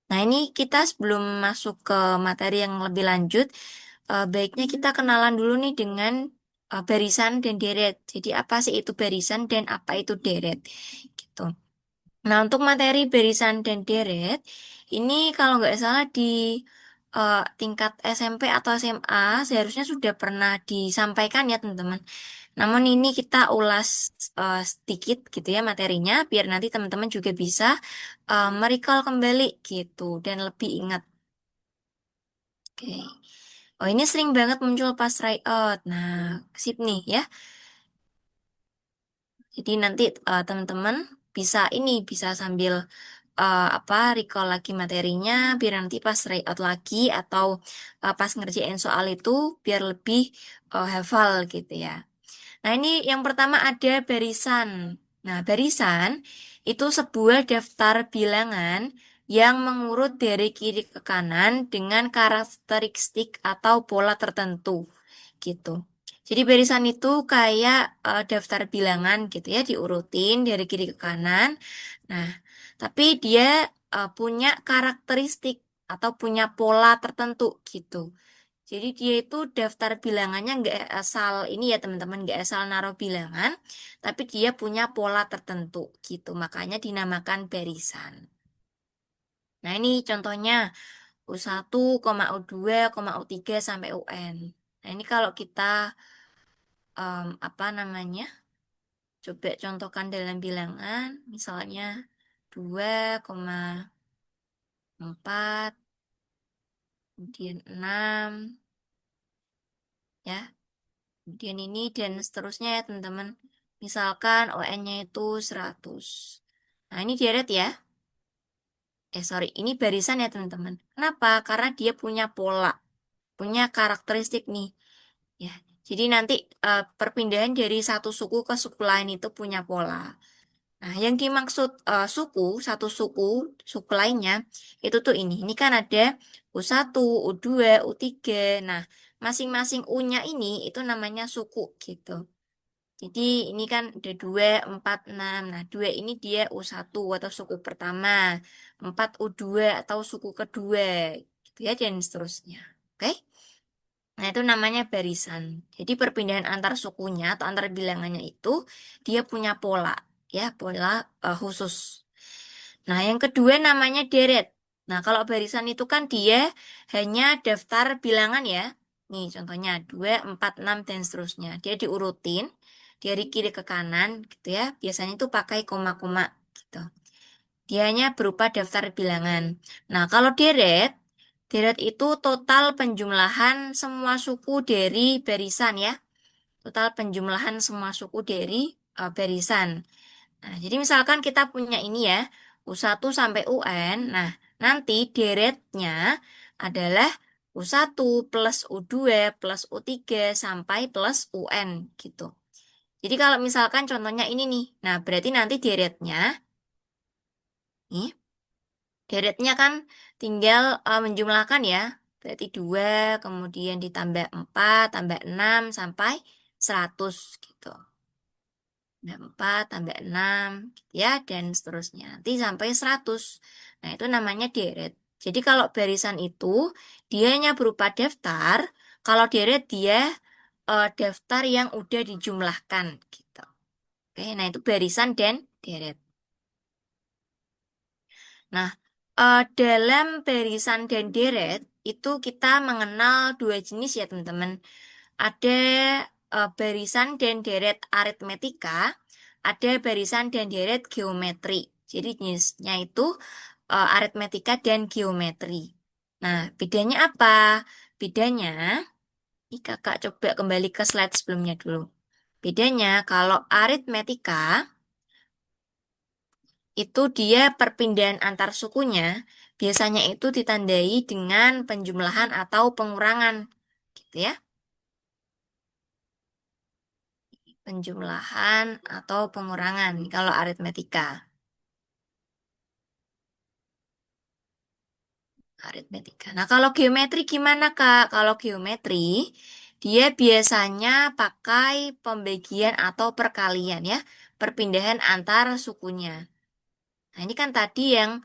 Nah, ini kita sebelum masuk ke materi yang lebih lanjut, baiknya kita kenalan dulu nih dengan barisan dan deret. Jadi apa sih itu barisan dan apa itu deret? Gitu. Nah, untuk materi barisan dan deret, ini kalau nggak salah di tingkat SMP atau SMA seharusnya sudah pernah disampaikan ya teman-teman. Namun ini kita ulas sedikit gitu ya materinya, biar nanti teman-teman juga bisa merecall kembali gitu dan lebih ingat. Oke. Oh, ini sering banget muncul pas tryout. Nah, sip nih ya. Jadi nanti teman-teman bisa ini bisa sambil apa recall lagi materinya biar nanti pas tryout lagi atau pas ngerjain soal itu biar lebih hafal gitu ya. Nah, ini yang pertama ada barisan. Nah, barisan itu sebuah daftar bilangan yang mengurut dari kiri ke kanan dengan karakteristik atau pola tertentu gitu. Jadi barisan itu kayak daftar bilangan gitu ya, diurutin dari kiri ke kanan. Nah, tapi dia punya karakteristik atau punya pola tertentu gitu. Jadi dia itu daftar bilangannya nggak asal ini ya teman-teman, nggak asal naruh bilangan, tapi dia punya pola tertentu gitu. Makanya dinamakan barisan. Nah, ini contohnya U1, U2, U3 sampai UN. Nah, ini kalau kita apa namanya? Coba contohkan dalam bilangan, misalnya 2,4, kemudian 6, ya. Kemudian ini dan seterusnya ya teman-teman. Misalkan ON-nya itu 100. Nah, ini deret ya. Sorry, ini barisan ya teman-teman. Kenapa? Karena dia punya pola, punya karakteristik nih. Ya, jadi nanti perpindahan dari satu suku ke suku lain itu punya pola. Nah, yang dimaksud suku, satu suku, suku lainnya, itu tuh ini. Ini kan ada U1, U2, U3. Nah, masing-masing U-nya ini itu namanya suku gitu. Jadi ini kan ada 2, 4, 6. Nah, 2 ini dia U1 atau suku pertama. 4 U2 atau suku kedua. Gitu ya, dan seterusnya. Oke? Nah, itu namanya barisan. Jadi perpindahan antar sukunya atau antar bilangannya itu dia punya pola. Ya, pola khusus. Nah, yang kedua namanya deret. Nah, kalau barisan itu kan dia hanya daftar bilangan ya. Nih, contohnya 2, 4, 6, dan seterusnya. Dia diurutin dari kiri ke kanan gitu ya. Biasanya itu pakai koma-koma gitu. Dia hanya berupa daftar bilangan. Nah, kalau deret, deret itu total penjumlahan semua suku dari barisan ya. Total penjumlahan semua suku dari barisan. Nah, jadi misalkan kita punya ini ya, U1 sampai UN. Nah, nanti deretnya adalah U1 plus U2 plus U3 sampai plus UN gitu. Jadi kalau misalkan contohnya ini nih, nah berarti nanti deretnya, nih, deretnya kan tinggal menjumlahkan ya. Berarti 2, kemudian ditambah 4, tambah 6, sampai 100 gitu. Tambah 4, tambah 6, gitu ya, dan seterusnya. Nanti sampai 100. Nah, itu namanya deret. Jadi kalau barisan itu, dia hanya berupa daftar. Kalau deret, dia daftar yang udah dijumlahkan. Gitu. Oke, nah itu barisan dan deret. Nah, dalam barisan dan deret, itu kita mengenal dua jenis ya teman-teman. Ada barisan dan deret aritmetika, ada barisan dan deret geometri. Jadi jenisnya itu aritmetika dan geometri. Nah, bedanya apa? Bedanya, ini kakak coba kembali ke slide sebelumnya dulu. Bedanya kalau aritmetika itu dia perpindahan antar sukunya biasanya itu ditandai dengan penjumlahan atau pengurangan. Gitu ya. Penjumlahan atau pengurangan kalau aritmetika. Aritmetika. Nah, kalau geometri gimana, Kak? Kalau geometri, dia biasanya pakai pembagian atau perkalian ya, perpindahan antar sukunya. Nah, ini kan tadi yang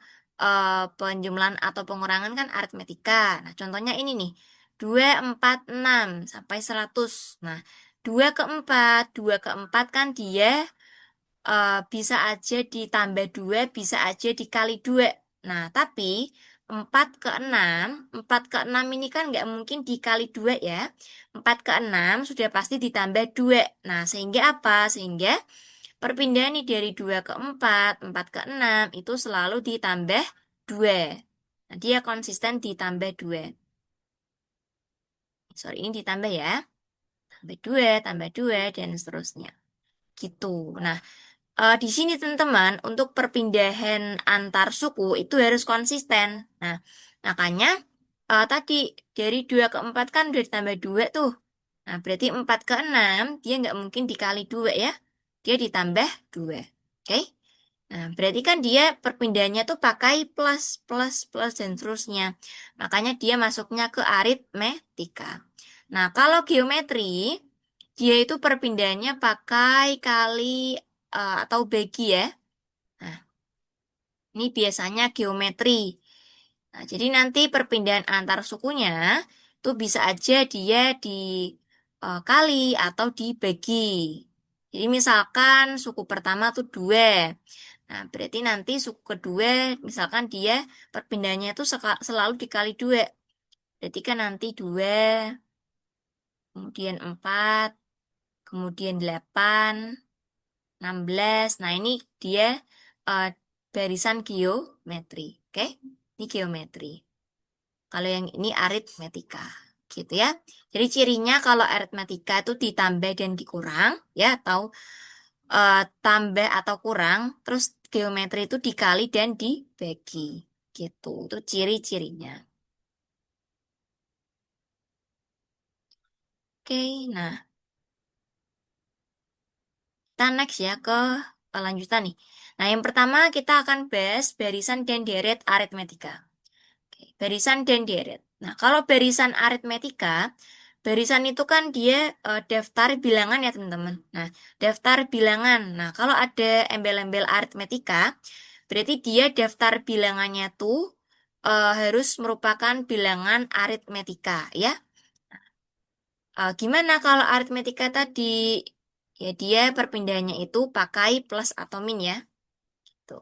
penjumlahan atau pengurangan kan aritmetika. Nah, contohnya ini nih. 2, 4, 6 sampai 100. Nah, 2 ke 4 kan dia bisa aja ditambah 2, bisa aja dikali 2. Nah, tapi 4 ke 6 ini kan nggak mungkin dikali 2 ya. 4 ke 6 sudah pasti ditambah 2. Nah, sehingga apa? Sehingga perpindahan nih dari 2 ke 4 ke 6 itu selalu ditambah 2. Nah, dia konsisten ditambah 2. Sorry, ini ditambah ya. Tambah 2, dan seterusnya. Gitu. Nah, di sini teman-teman, untuk perpindahan antar suku itu harus konsisten. Nah, makanya tadi dari 2 ke 4 kan udah ditambah 2 tuh. Nah, berarti 4 ke 6 dia nggak mungkin dikali 2 ya. Dia ditambah 2. Oke? Nah, berarti kan dia perpindahannya tuh pakai plus, plus, plus, dan seterusnya. Makanya dia masuknya ke aritmetika. Nah, kalau geometri, dia itu perpindahannya pakai kali atau bagi ya. Nah, ini biasanya geometri. Nah, jadi nanti perpindahan antar sukunya itu bisa aja dia dikali atau dibagi. Jadi misalkan suku pertama tuh 2. Nah, berarti nanti suku kedua, misalkan dia perpindahannya itu selalu dikali 2. Berarti kan nanti 2, kemudian 4, kemudian 8, 16. Nah, ini dia eh, barisan geometri. Oke? Ini geometri. Kalau yang ini aritmetika. Gitu ya. Jadi cirinya kalau aritmetika itu ditambah dan dikurang, ya, atau tambah atau kurang, terus geometri itu dikali dan dibagi. Gitu. Itu ciri-cirinya. Oke, nah, kita next ya ke lanjutan nih. Nah, yang pertama kita akan bahas barisan dan deret aritmetika. Oke, barisan dan deret. Nah, kalau barisan aritmetika, barisan itu kan dia daftar bilangan ya teman-teman. Nah, daftar bilangan. Nah, kalau ada embel-embel aritmetika, berarti dia daftar bilangannya tuh harus merupakan bilangan aritmetika ya. Gimana kalau aritmetika tadi? Ya, dia perpindahannya itu pakai plus atau min ya. Tuh.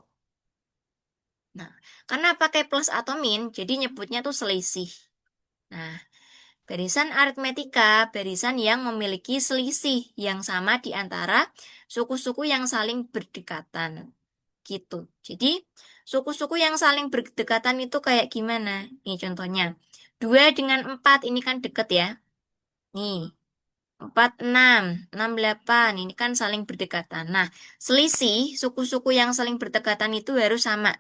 Nah, karena pakai plus atau min, jadi nyebutnya tuh selisih. Nah, barisan aritmetika, barisan yang memiliki selisih yang sama di antara suku-suku yang saling berdekatan. Gitu. Jadi, suku-suku yang saling berdekatan itu kayak gimana? Nih contohnya. 2 dengan 4 ini kan deket ya. Nih, 4, 6, 6, 8 ini kan saling berdekatan. Nah, selisih suku-suku yang saling berdekatan itu harus sama.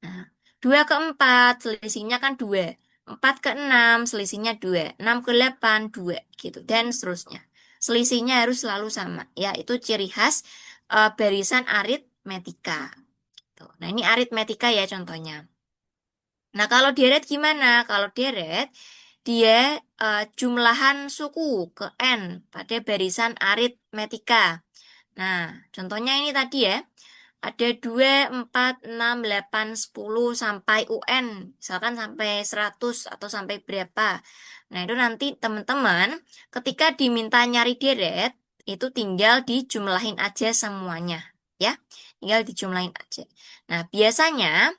Nah, 2 ke 4 selisihnya kan 2. 4 ke 6 selisihnya 2. 6 ke 8 2 gitu dan seterusnya. Selisihnya harus selalu sama. Ya, itu ciri khas barisan aritmetika. Tuh. Nah, ini aritmetika ya contohnya. Nah, kalau deret gimana? Kalau deret dia jumlahan suku ke n pada barisan aritmetika. Nah, contohnya ini tadi ya. Ada 2, 4, 6, 8, 10 sampai UN. Misalkan sampai 100 atau sampai berapa. Nah, itu nanti teman-teman ketika diminta nyari deret, itu tinggal dijumlahin aja semuanya. Ya, tinggal dijumlahin aja. Nah, biasanya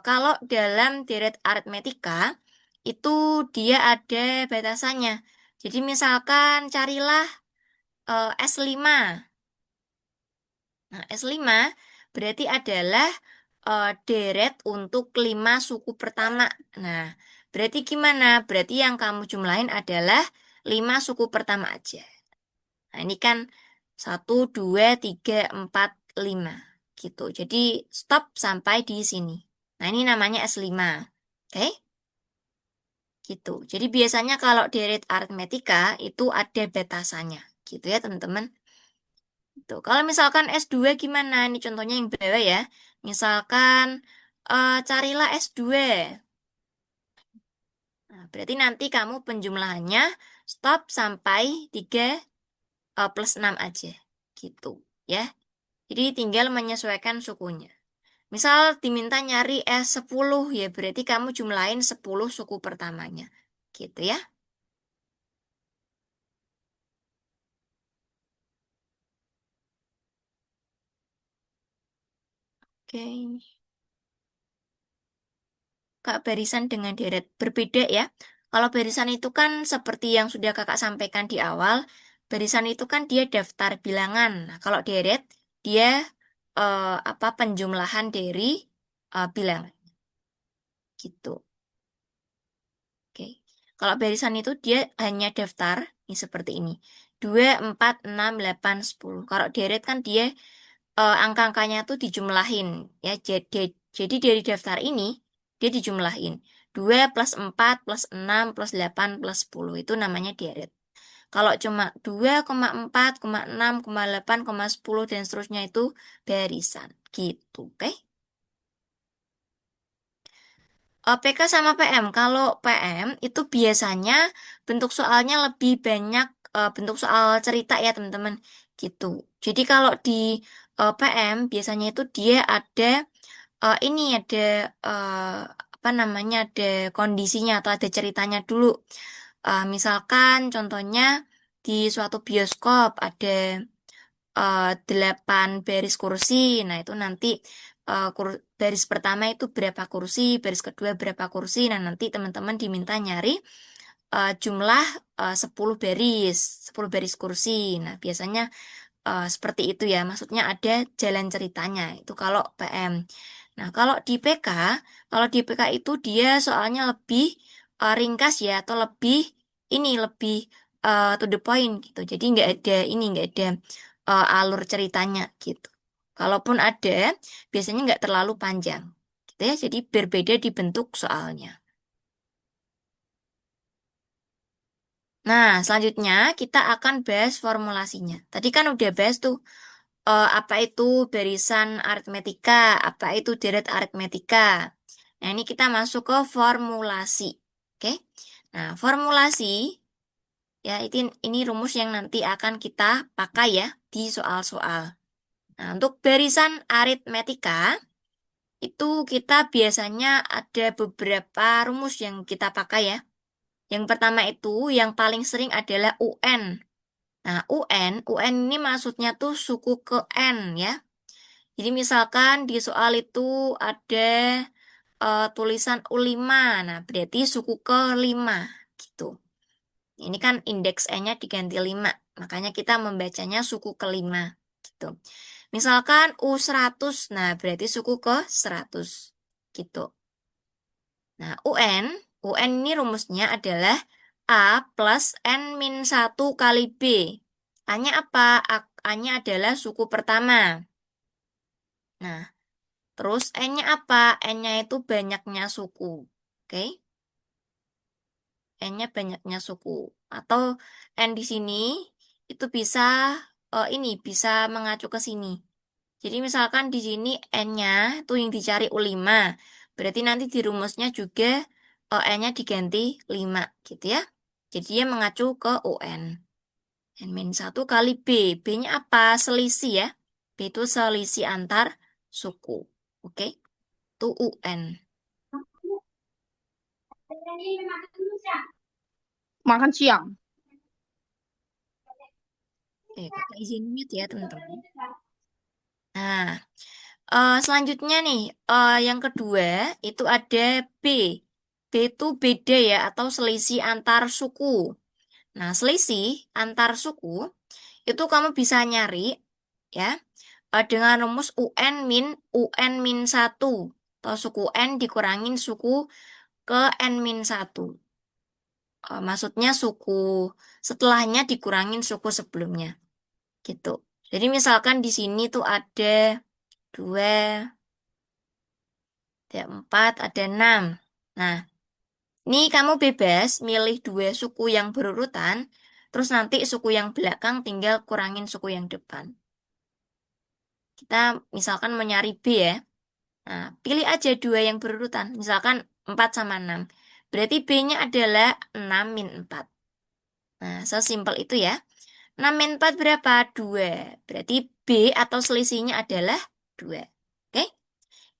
kalau dalam deret aritmetika, itu dia ada batasannya. Jadi misalkan carilah S5. Nah, S5 berarti adalah deret untuk 5 suku pertama. Nah, berarti gimana? Berarti yang kamu jumlahin adalah 5 suku pertama aja. Nah, ini kan 1, 2, 3, 4, 5 gitu. Jadi stop sampai di sini. Nah, ini namanya S5. Oke? Gitu. Jadi biasanya kalau deret aritmetika itu ada batasannya. Gitu ya, teman-teman. Tuh, kalau misalkan S2 gimana? Ini contohnya yang bawah ya. Misalkan carilah S2. Nah, berarti nanti kamu penjumlahannya stop sampai 3 plus 6 aja. Gitu ya. Jadi tinggal menyesuaikan sukunya. Misal diminta nyari S10, ya berarti kamu jumlahin 10 suku pertamanya. Gitu ya. Oke. Kak, barisan dengan deret berbeda ya. Kalau barisan itu kan seperti yang sudah kakak sampaikan di awal, barisan itu kan dia daftar bilangan. Nah, kalau deret dia apa penjumlahan dari bilangan gitu. Oke. Kalau barisan itu dia hanya daftar ini seperti ini. 2, 4, 6, 8, 10. Kalau deret kan dia angka-angkanya tuh dijumlahin ya. Jadi dari daftar ini dia dijumlahin 2 plus 4 plus 6 plus 8 plus 10 itu namanya deret. Kalau cuma 2, 4, 6, 8, 10 dan seterusnya itu barisan gitu, oke? PK sama PM. Kalau PM itu biasanya bentuk soalnya lebih banyak bentuk soal cerita ya teman-teman gitu. Jadi kalau di PM biasanya itu dia ada ini ada apa namanya ada kondisinya atau ada ceritanya dulu. Misalkan contohnya di suatu bioskop ada 8 baris kursi. Nah, itu nanti baris pertama itu berapa kursi, baris kedua berapa kursi. Nah, nanti teman-teman diminta nyari jumlah 10 baris, 10 baris kursi. Nah, biasanya seperti itu ya. Maksudnya ada jalan ceritanya. Itu kalau PM. Nah, kalau di PK, kalau di PK itu dia soalnya lebih ringkas ya, atau lebih ini lebih to the point gitu. Jadi nggak ada alur ceritanya gitu. Kalaupun ada, biasanya nggak terlalu panjang, gitu ya. Jadi berbeda di bentuk soalnya. Nah, selanjutnya kita akan bahas formulasinya. Tadi kan udah bahas tuh apa itu barisan aritmetika, apa itu deret aritmetika. Nah, ini kita masuk ke formulasi. Oke. Nah, formulasi ya ini rumus yang nanti akan kita pakai ya di soal-soal. Nah, untuk barisan aritmetika itu kita biasanya ada beberapa rumus yang kita pakai ya. Yang pertama itu yang paling sering adalah UN. Nah, UN ini maksudnya tuh suku ke N ya. Jadi misalkan di soal itu ada tulisan U5, nah berarti suku ke 5 gitu. Ini kan indeks N-nya diganti 5, makanya kita membacanya suku ke 5 gitu. Misalkan U100, nah berarti suku ke 100 gitu. Nah, UN ini rumusnya adalah A plus N-1 kali B. A-nya apa? A-nya adalah suku pertama. Nah, terus N-nya apa? N-nya itu banyaknya suku. Oke? N-nya banyaknya suku. Atau N di sini itu bisa ini bisa mengacu ke sini. Jadi misalkan di sini N-nya itu yang dicari U5. Berarti nanti di rumusnya juga N-nya diganti 5 gitu ya. Jadi dia mengacu ke UN. N-1 kali B. B-nya apa? Selisih ya. B itu selisih antar suku. Oke? Itu UN. Makan siang. Kakak izin mute ya teman-teman. Nah, selanjutnya nih, yang kedua itu ada B. B itu beda ya atau selisih antar suku. Nah, selisih antar suku itu kamu bisa nyari ya dengan rumus UN min 1 atau suku N dikurangin suku ke N-1. Maksudnya suku setelahnya dikurangin suku sebelumnya gitu. Jadi misalkan di sini tuh ada 2, ada 4, ada 6. Nah, ini kamu bebas milih 2 suku yang berurutan, terus nanti suku yang belakang tinggal kurangin suku yang depan. Kita misalkan mau nyari B ya. Nah, pilih aja 2 yang berurutan, misalkan 4 sama 6. Berarti B-nya adalah 6-4. Nah, sesimpel itu ya. 6-4 berapa? 2. Berarti B atau selisihnya adalah 2. Oke?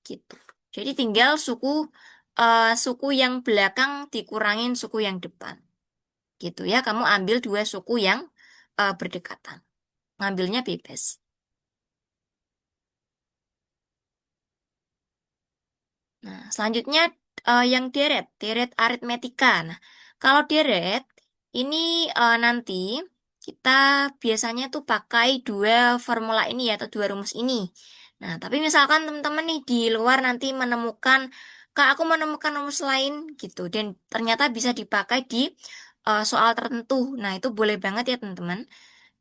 gitu. Jadi tinggal suku yang belakang dikurangin suku yang depan. Gitu ya, kamu ambil dua suku yang berdekatan. Ngambilnya bebas. Nah, selanjutnya yang deret, deret aritmetika. Nah, kalau deret ini nanti kita biasanya tuh pakai dua formula ini ya, atau dua rumus ini. Nah, tapi misalkan teman-teman nih di luar nanti menemukan, Kak, aku menemukan rumus lain gitu, dan ternyata bisa dipakai di soal tertentu. Nah, itu boleh banget ya teman-teman.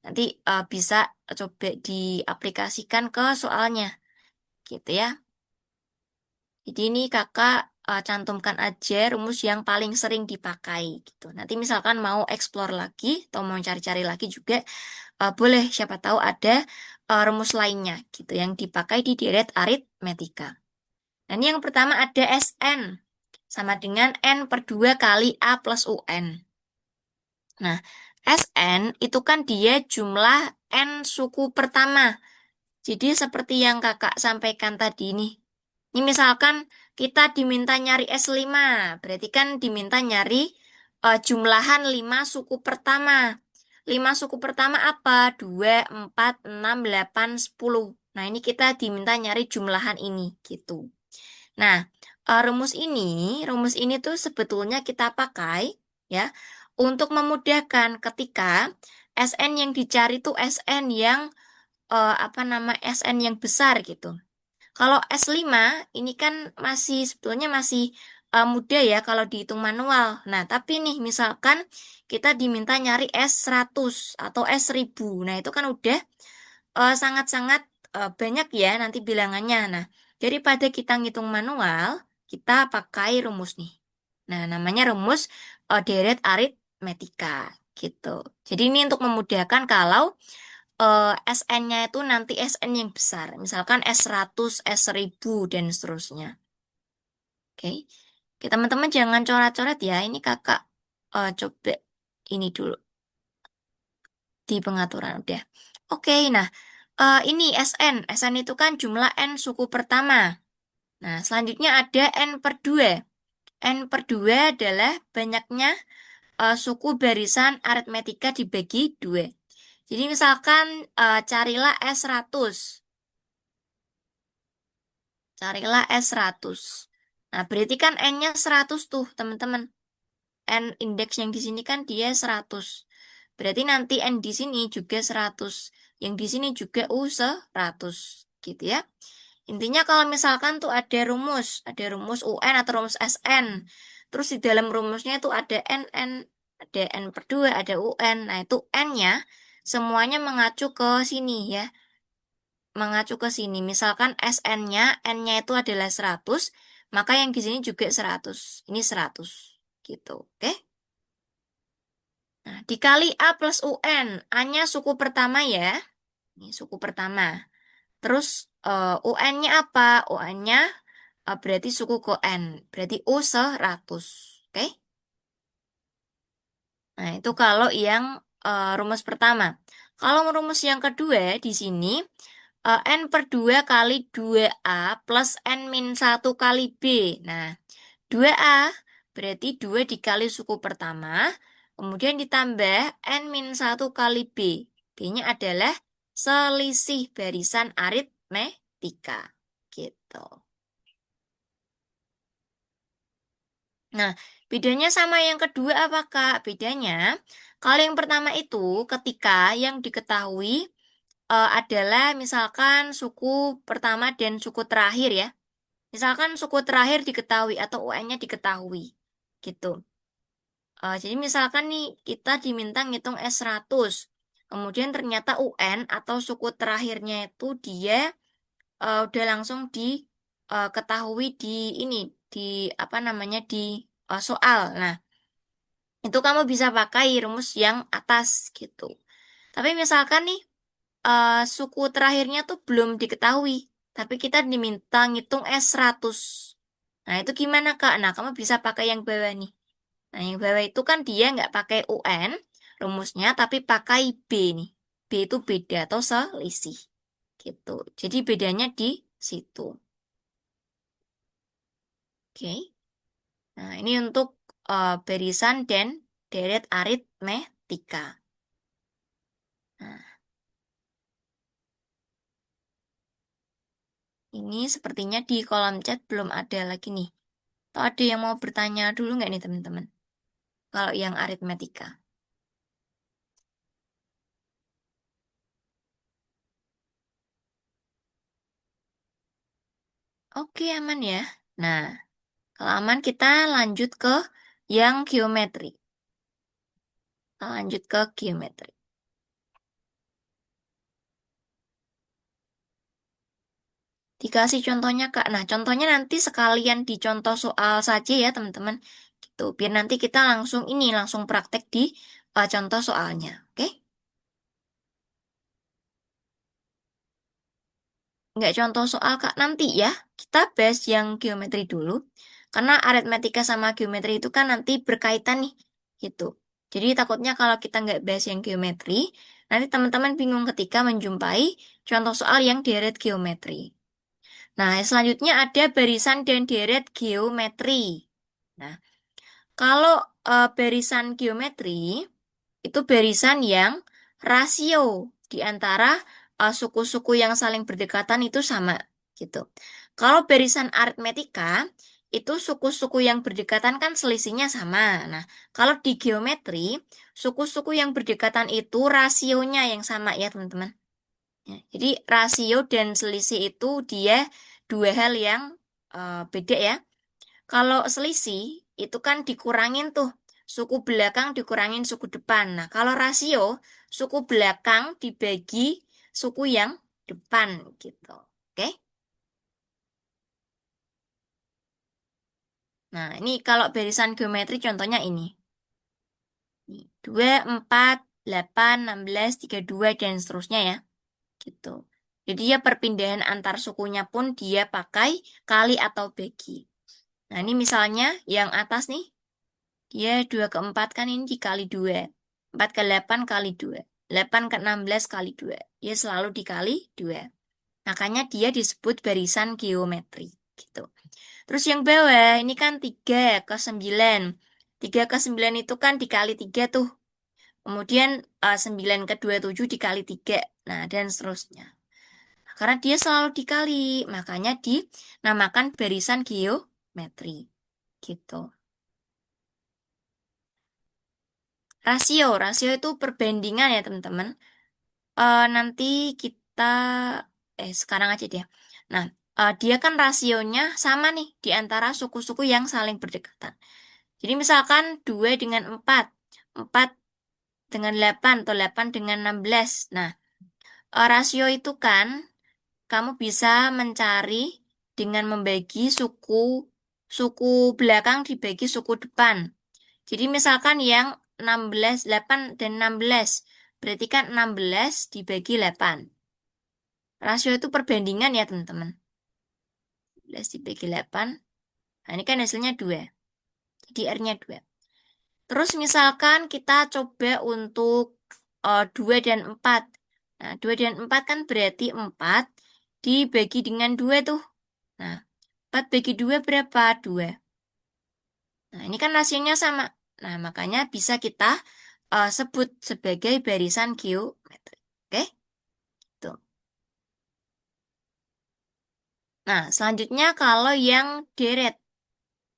Nanti bisa coba diaplikasikan ke soalnya, gitu ya. Jadi ini kakak cantumkan aja rumus yang paling sering dipakai gitu. Nanti misalkan mau explore lagi atau mau cari-cari lagi juga boleh, siapa tahu ada rumus lainnya gitu yang dipakai di deret aritmetika. Nah, ini yang pertama ada Sn sama dengan N per 2 kali A plus UN. Nah, Sn itu kan dia jumlah N suku pertama. Jadi seperti yang kakak sampaikan tadi nih. Ini misalkan kita diminta nyari S5, berarti kan diminta nyari jumlahan 5 suku pertama. 5 suku pertama apa? 2, 4, 6, 8, 10. Nah, ini kita diminta nyari jumlahan ini, gitu. Nah, rumus ini tuh sebetulnya kita pakai ya untuk memudahkan ketika SN yang dicari tuh SN yang SN yang besar gitu. Kalau S5 ini kan sebetulnya masih mudah ya kalau dihitung manual. Nah, tapi nih misalkan kita diminta nyari S100 atau S1000. Nah, itu kan udah sangat-sangat banyak ya nanti bilangannya. Nah, daripada kita ngitung manual, kita pakai rumus nih. Nah, namanya rumus deret aritmetika gitu. Jadi ini untuk memudahkan kalau SN-nya itu nanti SN yang besar. Misalkan S100, S1000, dan seterusnya. Oke. Oke, teman-teman jangan coret-coret ya. Ini kakak coba ini dulu di pengaturan udah. Oke, nah ini SN. SN itu kan jumlah N suku pertama. Nah, selanjutnya ada N per 2. N per 2 adalah banyaknya suku barisan aritmetika dibagi 2. Jadi misalkan carilah S100. Carilah S100. Nah, berarti kan N-nya 100 tuh, teman-teman. N indeks yang di sini kan dia 100. Berarti nanti N di sini juga 100. Yang di sini juga U 100. Gitu ya. Intinya kalau misalkan tuh ada rumus UN atau rumus SN. Terus di dalam rumusnya itu ada ada N per 2, ada UN. Nah, itu N-nya semuanya mengacu ke sini ya, mengacu ke sini. Misalkan SN-nya, N-nya itu adalah 100, maka yang di sini juga 100. Ini 100. Gitu. Oke? Nah, dikali A plus UN. A-nya suku pertama ya. Ini suku pertama. Terus UN-nya apa? UN-nya berarti suku ke N. Berarti U 100. Oke? Nah, itu kalau yang rumus pertama. Kalau rumus yang kedua di sini N per 2 kali 2A plus N min 1 kali B. Nah, 2A berarti 2 dikali suku pertama, kemudian ditambah N min 1 kali B. B-nya adalah selisih barisan aritmetika. Gitu. Nah, bedanya sama yang kedua apa, Kak? Bedanya, kalau yang pertama itu ketika yang diketahui adalah misalkan suku pertama dan suku terakhir ya. Misalkan suku terakhir diketahui atau UN-nya diketahui. Gitu. Jadi misalkan nih kita diminta ngitung S100. Kemudian ternyata UN atau suku terakhirnya itu dia udah langsung diketahui di ini di apa namanya di soal. Nah, itu kamu bisa pakai rumus yang atas gitu. Tapi misalkan nih suku terakhirnya tuh belum diketahui, tapi kita diminta ngitung S100. Nah, itu gimana, Kak? Nah, kamu bisa pakai yang bawah nih. Nah, yang bawah itu kan dia nggak pakai UN rumusnya, tapi pakai B nih. B itu beda atau selisih. Gitu. Jadi bedanya di situ. Oke. Nah, ini untuk barisan dan deret aritmetika. Nah, ini sepertinya di kolom chat belum ada lagi nih. Atau ada yang mau bertanya dulu nggak nih teman-teman? Kalau yang aritmetika. Oke, aman ya. Nah, kalau aman kita lanjut ke yang geometri. Kita lanjut ke geometri. Dikasih contohnya, Kak. Nah, contohnya nanti sekalian dicontoh soal saja ya, teman-teman. Gitu. Biar nanti kita langsung praktek di contoh soalnya. Oke? Nggak contoh soal, Kak. Nanti ya, kita bahas yang geometri dulu. Karena aritmetika sama geometri itu kan nanti berkaitan nih. Gitu. Jadi takutnya kalau kita nggak bahas yang geometri, nanti teman-teman bingung ketika menjumpai contoh soal yang deret geometri. Nah, selanjutnya ada barisan dan deret geometri. Nah, kalau barisan geometri itu barisan yang rasio di antara suku-suku yang saling berdekatan itu sama gitu. Kalau barisan aritmetika itu suku-suku yang berdekatan kan selisihnya sama. Nah, kalau di geometri suku-suku yang berdekatan itu rasionya yang sama ya, teman-teman. Ya, jadi rasio dan selisih itu dia dua hal yang beda ya. Kalau selisih itu kan dikurangin tuh suku belakang dikurangin suku depan. Nah, kalau rasio suku belakang dibagi suku yang depan gitu. Oke? Nah, ini kalau barisan geometri contohnya ini. Nih, 2, 4, 8, 16, 32 dan seterusnya ya. Gitu. Jadi dia perpindahan antar sukunya pun dia pakai kali atau bagi. Nah, ini misalnya yang atas nih, dia 2 ke 4 kan ini dikali 2. 4 ke 8 kali 2. 8 ke 16 kali 2. Dia selalu dikali 2. Makanya dia disebut barisan geometri. Gitu. Terus yang bawah ini kan 3 ke 9. 3 ke 9 itu kan dikali 3 tuh. Kemudian 9 ke 27 dikali 3. Nah, dan seterusnya. Karena dia selalu dikali, makanya dinamakan barisan geometri. Gitu. Rasio itu perbandingan ya teman-teman. Nanti kita, sekarang aja deh. Nah, dia kan rasionya sama nih di antara suku-suku yang saling berdekatan. Jadi misalkan 2 dengan 4, 4 dengan 8 atau 8 dengan 16. Nah, rasio itu kan kamu bisa mencari dengan membagi suku belakang dibagi suku depan. Jadi misalkan yang 16, 8 dan 16, berarti kan 16 dibagi 8. Rasio itu perbandingan ya teman-teman. 16 dibagi 8, nah ini kan hasilnya 2. Jadi R-nya 2. Terus misalkan kita coba untuk 2 dan 4. Nah, 2 dan 4 kan berarti 4 dibagi dengan 2 tuh. Nah, 4 bagi 2 berapa? 2. Nah, ini kan rasionya sama. Nah, makanya bisa kita sebut sebagai barisan geometri. Oke? Tuh. Nah, selanjutnya kalau yang deret.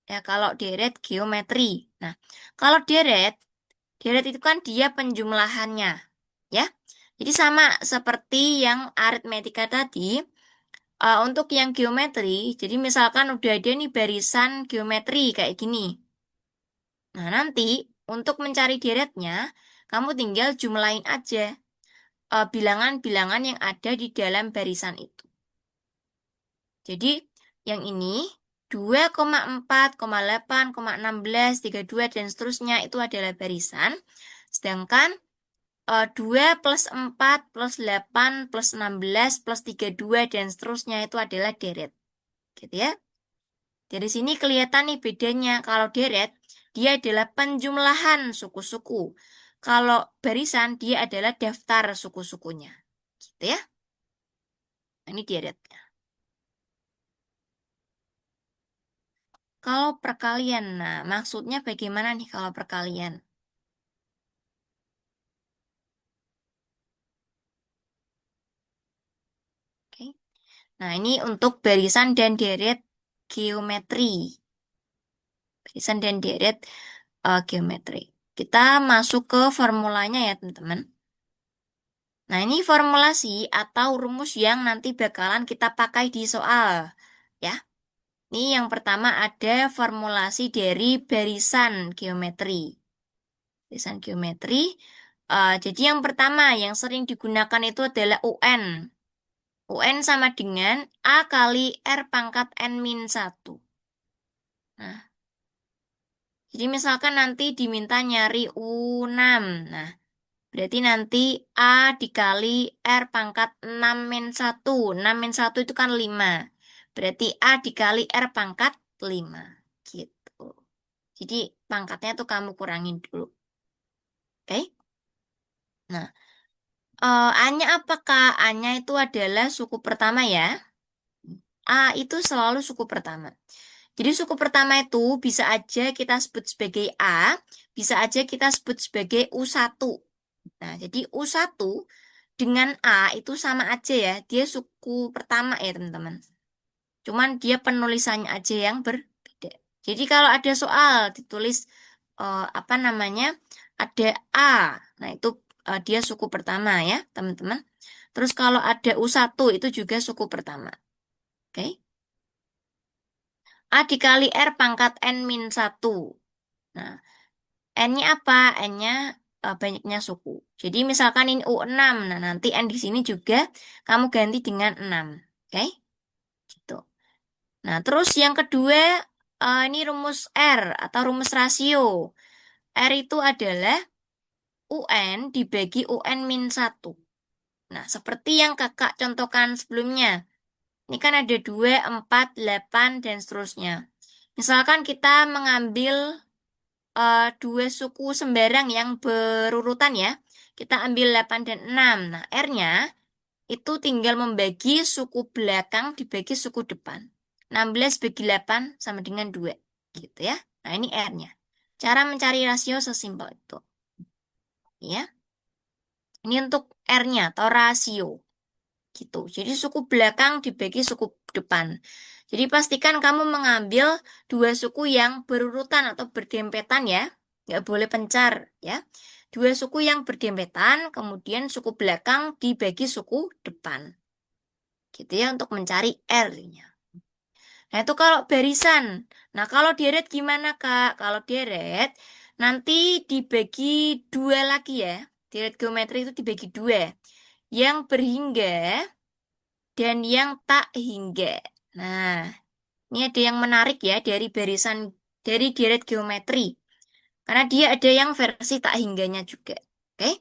Ya, kalau deret geometri. Nah, kalau deret itu kan dia penjumlahannya. Ya. Jadi sama seperti yang aritmetika tadi. Untuk yang geometri, jadi misalkan udah ada nih barisan geometri kayak gini. Nah, nanti untuk mencari deretnya, kamu tinggal jumlahin aja bilangan-bilangan yang ada di dalam barisan itu. Jadi, yang ini 2,4,8,16 32 dan seterusnya itu adalah barisan. Sedangkan 2 plus 4 plus 8 plus 16 plus 32 dan seterusnya itu adalah deret. Gitu ya. Dari sini kelihatan nih bedanya. Kalau deret, dia adalah penjumlahan suku-suku. Kalau barisan, dia adalah daftar suku-sukunya. Gitu ya. Nah, ini deretnya. Kalau perkalian, nah maksudnya bagaimana nih kalau perkalian? Oke. Nah, ini untuk barisan dan deret geometri. Barisan dan deret geometri. Kita masuk ke formulanya ya, teman-teman. Nah, ini formulasi atau rumus yang nanti bakalan kita pakai di soal. Ya, ini yang pertama ada formulasi dari barisan geometri. Barisan geometri. Jadi yang pertama yang sering digunakan itu adalah UN. UN sama dengan A kali R pangkat N min 1. Nah, jadi misalkan nanti diminta nyari U6. Nah, berarti nanti A dikali R pangkat 6 min 1. 6 min 1 itu kan 5. Berarti A dikali R pangkat 5. Gitu. Jadi pangkatnya tuh kamu kurangin dulu. Oke? Nah, A-nya apakah? A-nya itu adalah suku pertama ya. A itu selalu suku pertama. Jadi suku pertama itu bisa aja kita sebut sebagai A, bisa aja kita sebut sebagai U1. Nah, jadi U1 dengan A itu sama aja ya. Dia suku pertama ya, teman-teman. Cuman dia penulisannya aja yang berbeda. Jadi kalau ada soal ditulis apa namanya? Ada A. Nah, itu dia suku pertama ya, teman-teman. Terus kalau ada U1 itu juga suku pertama. Oke. A dikali R pangkat N min 1. Nah, N-nya apa? N-nya banyaknya suku. Jadi misalkan ini U6. Nah, nanti N di sini juga kamu ganti dengan 6. Oke? Gitu. Nah, terus yang kedua, ini rumus R atau rumus rasio. R itu adalah UN dibagi UN min 1. Nah, seperti yang kakak contohkan sebelumnya. Ini kan ada 2, 4, 8, dan seterusnya. Misalkan kita mengambil dua suku sembarang yang berurutan ya. Kita ambil 8 dan 6. Nah, R-nya itu tinggal membagi suku belakang dibagi suku depan. 16 bagi 8 sama dengan 2. Gitu ya. Nah, ini R-nya. Cara mencari rasio sesimpel itu. Ya. Ini untuk R-nya atau rasio. Gitu. Jadi suku belakang dibagi suku depan. Jadi pastikan kamu mengambil dua suku yang berurutan atau berdempetan ya. Nggak boleh pencar ya. Dua suku yang berdempetan, kemudian suku belakang dibagi suku depan. Gitu ya untuk mencari R-nya. Nah itu kalau barisan. Nah kalau deret gimana Kak? Kalau deret nanti dibagi dua lagi ya. Deret geometri itu dibagi dua. Yang berhingga dan yang tak hingga. Nah, ini ada yang menarik ya dari barisan dari deret geometri. Karena dia ada yang versi tak hingganya juga. Oke?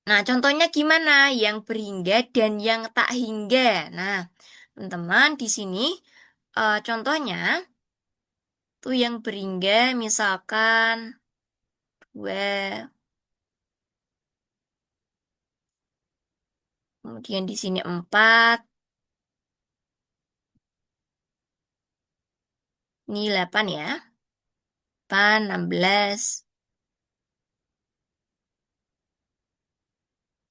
Nah, contohnya gimana? Yang berhingga dan yang tak hingga. Nah, teman-teman di sini contohnya tuh yang berhingga misalkan 2, kemudian di sini 4, ini 8 ya. 8, 16,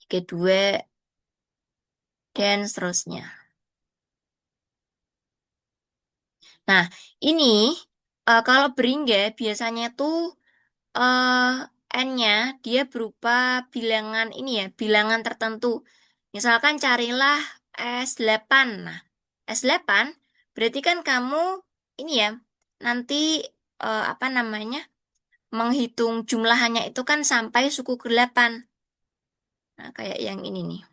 32, dan seterusnya. Nah, ini kalau beringga biasanya tuh N-nya dia berupa bilangan ini ya, bilangan tertentu. Misalkan carilah S8. Nah, S8 berarti kan kamu ini ya, nanti apa namanya, menghitung jumlahannya itu kan sampai suku ke-8. Nah, kayak yang ini nih.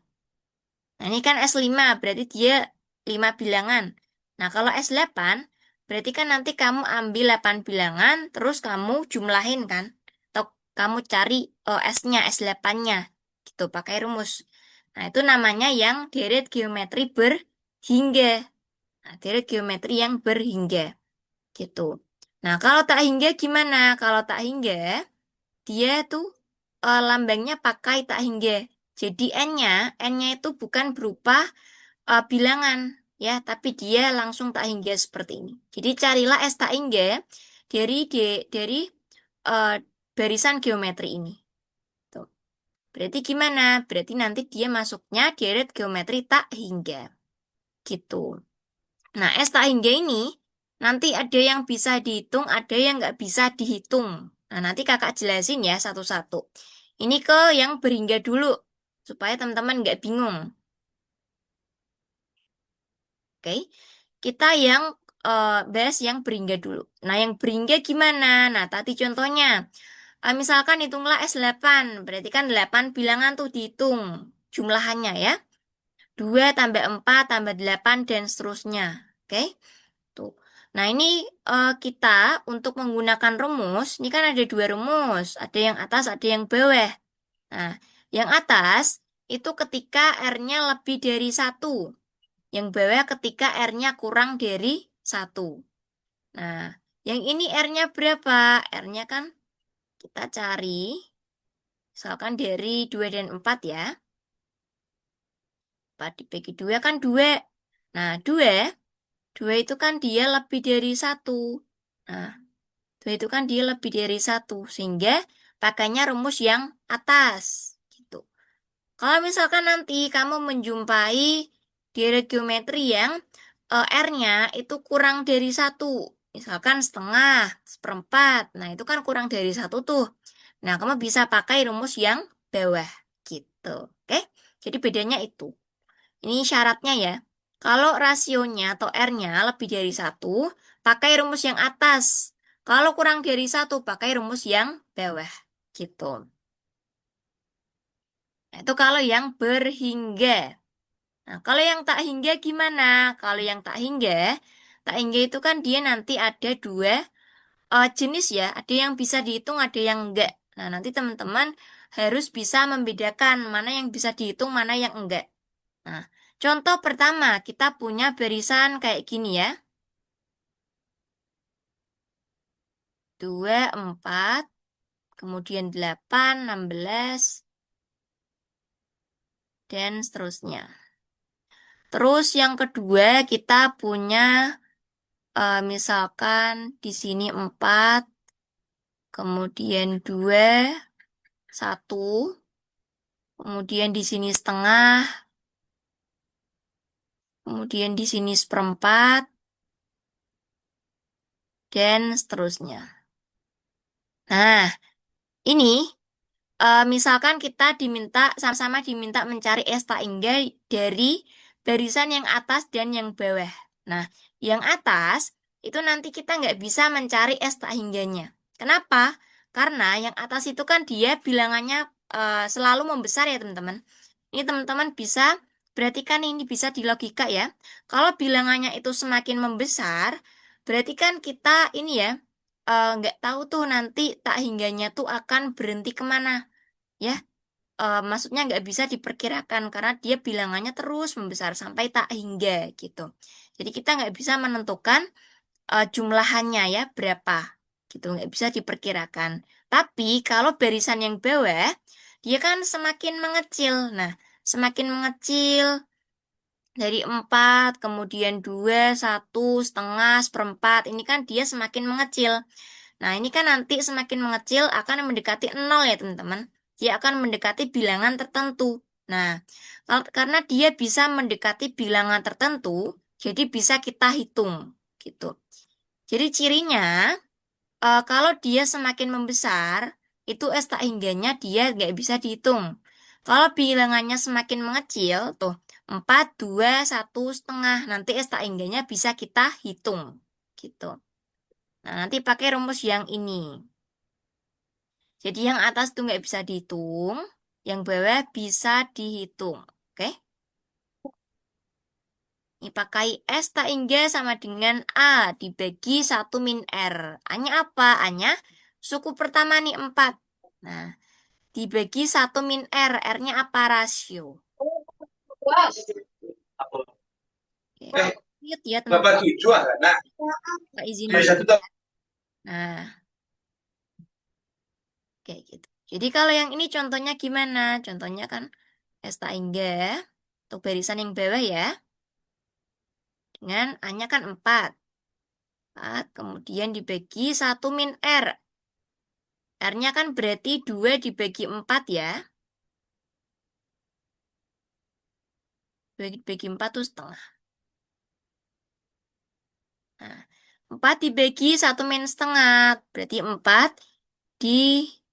Nah, ini kan S5, berarti dia 5 bilangan. Nah, kalau S8, berarti kan nanti kamu ambil 8 bilangan, terus kamu jumlahin kan. Atau kamu cari S-nya, S8-nya. Gitu, pakai rumus. Nah, itu namanya yang deret geometri berhingga. Nah, deret geometri yang berhingga. Gitu. Nah, kalau tak hingga gimana? Kalau tak hingga, dia tuh lambangnya pakai tak hingga. Jadi N-nya itu bukan berupa bilangan. ya, tapi dia langsung tak hingga seperti ini. Jadi carilah S tak hingga dari eh, barisan geometri ini. Tuh. Berarti gimana? Berarti nanti dia masuknya deret geometri tak hingga. Gitu. Nah, S tak hingga ini nanti ada yang bisa dihitung, ada yang nggak bisa dihitung. Nah, nanti kakak jelasin ya satu-satu. Ini ke yang berhingga dulu, supaya teman-teman nggak bingung. Oke, kita yang bahas yang berhingga dulu. Nah, yang berhingga gimana? Nah, tadi contohnya, misalkan hitunglah S8, berarti kan 8 bilangan tuh dihitung jumlahannya ya. 2 tambah 4 tambah 8 dan seterusnya. Oke, tuh. Nah, ini kita untuk menggunakan rumus, ini kan ada dua rumus, ada yang atas, ada yang bawah. Nah, yang atas itu ketika R-nya lebih dari satu. Yang bawah ketika R-nya kurang dari satu. Nah, yang ini R-nya berapa? R-nya kan kita cari, misalkan dari 2 dan 4 ya. 4 dibagi 2 kan 2. Nah, 2 itu kan dia lebih dari satu. Nah, 2 itu kan dia lebih dari satu. Sehingga pakainya rumus yang atas. Gitu. Kalau misalkan nanti kamu menjumpai deret geometri yang R-nya itu kurang dari satu, misalkan setengah, seperempat, nah itu kan kurang dari satu tuh. Nah, kamu bisa pakai rumus yang bawah, gitu. Oke? Jadi bedanya itu. Ini syaratnya ya. Kalau rasionya atau R-nya lebih dari satu, pakai rumus yang atas. Kalau kurang dari satu, pakai rumus yang bawah, gitu. Nah, itu kalau yang berhingga. Nah, kalau yang tak hingga gimana? Kalau yang tak hingga itu kan dia nanti ada dua jenis ya. Ada yang bisa dihitung, ada yang enggak. Nah, nanti teman-teman harus bisa membedakan mana yang bisa dihitung, mana yang enggak. Nah, contoh pertama, kita punya barisan kayak gini ya. 2 4 kemudian 8 16 dan seterusnya. Terus yang kedua kita punya misalkan di sini 4, kemudian 2, 1, kemudian di sini setengah, kemudian di sini seperempat, dan seterusnya. Nah, ini misalkan kita sama-sama diminta mencari S tak hingga dari barisan yang atas dan yang bawah. Nah, yang atas itu nanti kita nggak bisa mencari S tak hingganya. Kenapa? Karena yang atas itu kan dia bilangannya selalu membesar ya teman-teman. Ini teman-teman bisa berarti kan ini bisa di logika ya. Kalau bilangannya itu semakin membesar, berarti kan kita ini ya nggak tahu tuh nanti tak hingganya tuh akan berhenti kemana ya. Maksudnya nggak bisa diperkirakan karena dia bilangannya terus membesar sampai tak hingga gitu. Jadi kita nggak bisa menentukan jumlahannya ya berapa gitu, nggak bisa diperkirakan. Tapi kalau barisan yang bawah dia kan semakin mengecil. Nah, semakin mengecil dari 4, kemudian 2, 1, setengah, seperempat. Ini kan dia semakin mengecil. Nah, ini kan nanti semakin mengecil akan mendekati 0 ya, teman-teman. Dia akan mendekati bilangan tertentu. Nah, karena dia bisa mendekati bilangan tertentu, jadi bisa kita hitung, gitu. Jadi cirinya, kalau dia semakin membesar, itu S tak hingganya dia nggak bisa dihitung. Kalau bilangannya semakin mengecil, tuh 4, 2, 1, setengah, nanti S tak hingganya bisa kita hitung, gitu. Nah, nanti pakai rumus yang ini. Jadi yang atas tuh nggak bisa dihitung, yang bawah bisa dihitung. Oke? Ini pakai S tak hingga sama dengan A dibagi 1 - R. A-nya apa? A-nya suku pertama nih 4. Nah, dibagi 1 - R. R-nya apa? Rasio. Oke. Lihat ya Bapak teman-teman. tujuh nah, Pak izin dia dulu. satu tahun. Nah, kayak gitu. Jadi kalau yang ini contohnya gimana? Contohnya kan S tak hingga. Untuk barisan yang bawah ya. dengan A-nya kan 4. 4, kemudian dibagi 1 min R. R-nya kan berarti 2 dibagi 4 ya. 2 dibagi 4 itu setengah. Nah, 4 dibagi 1 min setengah. Berarti 4 dibagi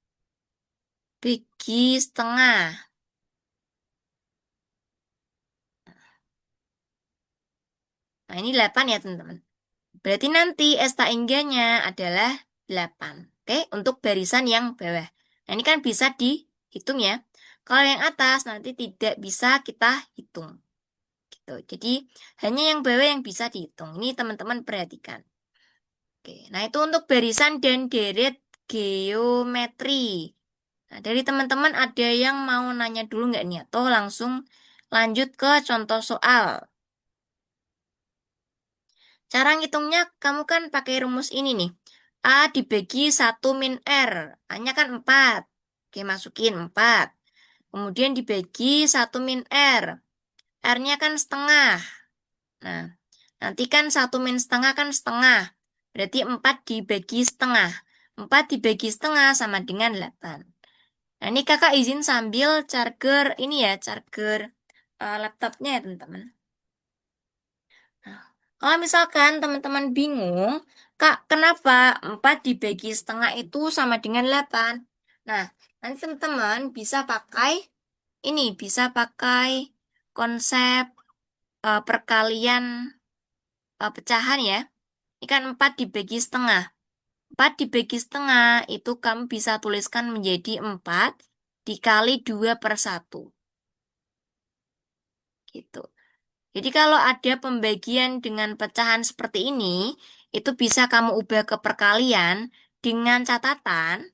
setengah. Nah, ini 8 ya teman-teman. Berarti nanti esta engganya adalah 8. Oke, untuk barisan yang bawah. Nah, ini kan bisa dihitung ya. Kalau yang atas nanti tidak bisa kita hitung. Gitu. Jadi, hanya yang bawah yang bisa dihitung. Ini teman-teman perhatikan. Oke, nah itu untuk barisan dan deret geometri. Nah, dari teman-teman ada yang mau nanya dulu nggak nih? Atau langsung lanjut ke contoh soal. Cara ngitungnya kamu kan pakai rumus ini nih. A dibagi 1 min R. A-nya kan 4. Oke, masukin 4. Kemudian dibagi 1 min R. R-nya kan setengah. Nah, nanti kan 1 min setengah kan setengah. Berarti 4 dibagi setengah. 4 dibagi setengah sama dengan 8. Nah, ini kakak izin sambil charger ini ya, charger laptopnya ya teman-teman. Nah, kalau misalkan teman-teman bingung, Kak, kenapa 4 dibagi setengah itu sama dengan 8? Nah, nanti teman-teman bisa pakai ini, bisa pakai konsep perkalian pecahan ya. Ini kan 4 dibagi setengah. 4 dibagi setengah itu kamu bisa tuliskan menjadi 4 dikali 2/1. Gitu. Jadi kalau ada pembagian dengan pecahan seperti ini, itu bisa kamu ubah ke perkalian dengan catatan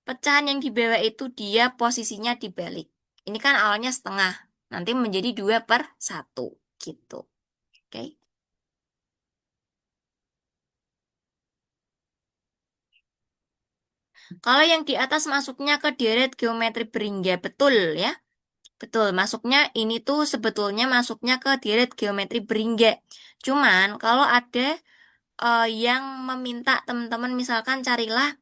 pecahan yang di bawah itu dia posisinya dibalik. Ini kan awalnya setengah, nanti menjadi 2/1 gitu. Oke. Kalau yang di atas masuknya ke deret geometri beringga, betul ya? Betul, masuknya ini tuh sebetulnya masuknya ke deret geometri beringga. Cuman kalau ada yang meminta teman-teman misalkan carilah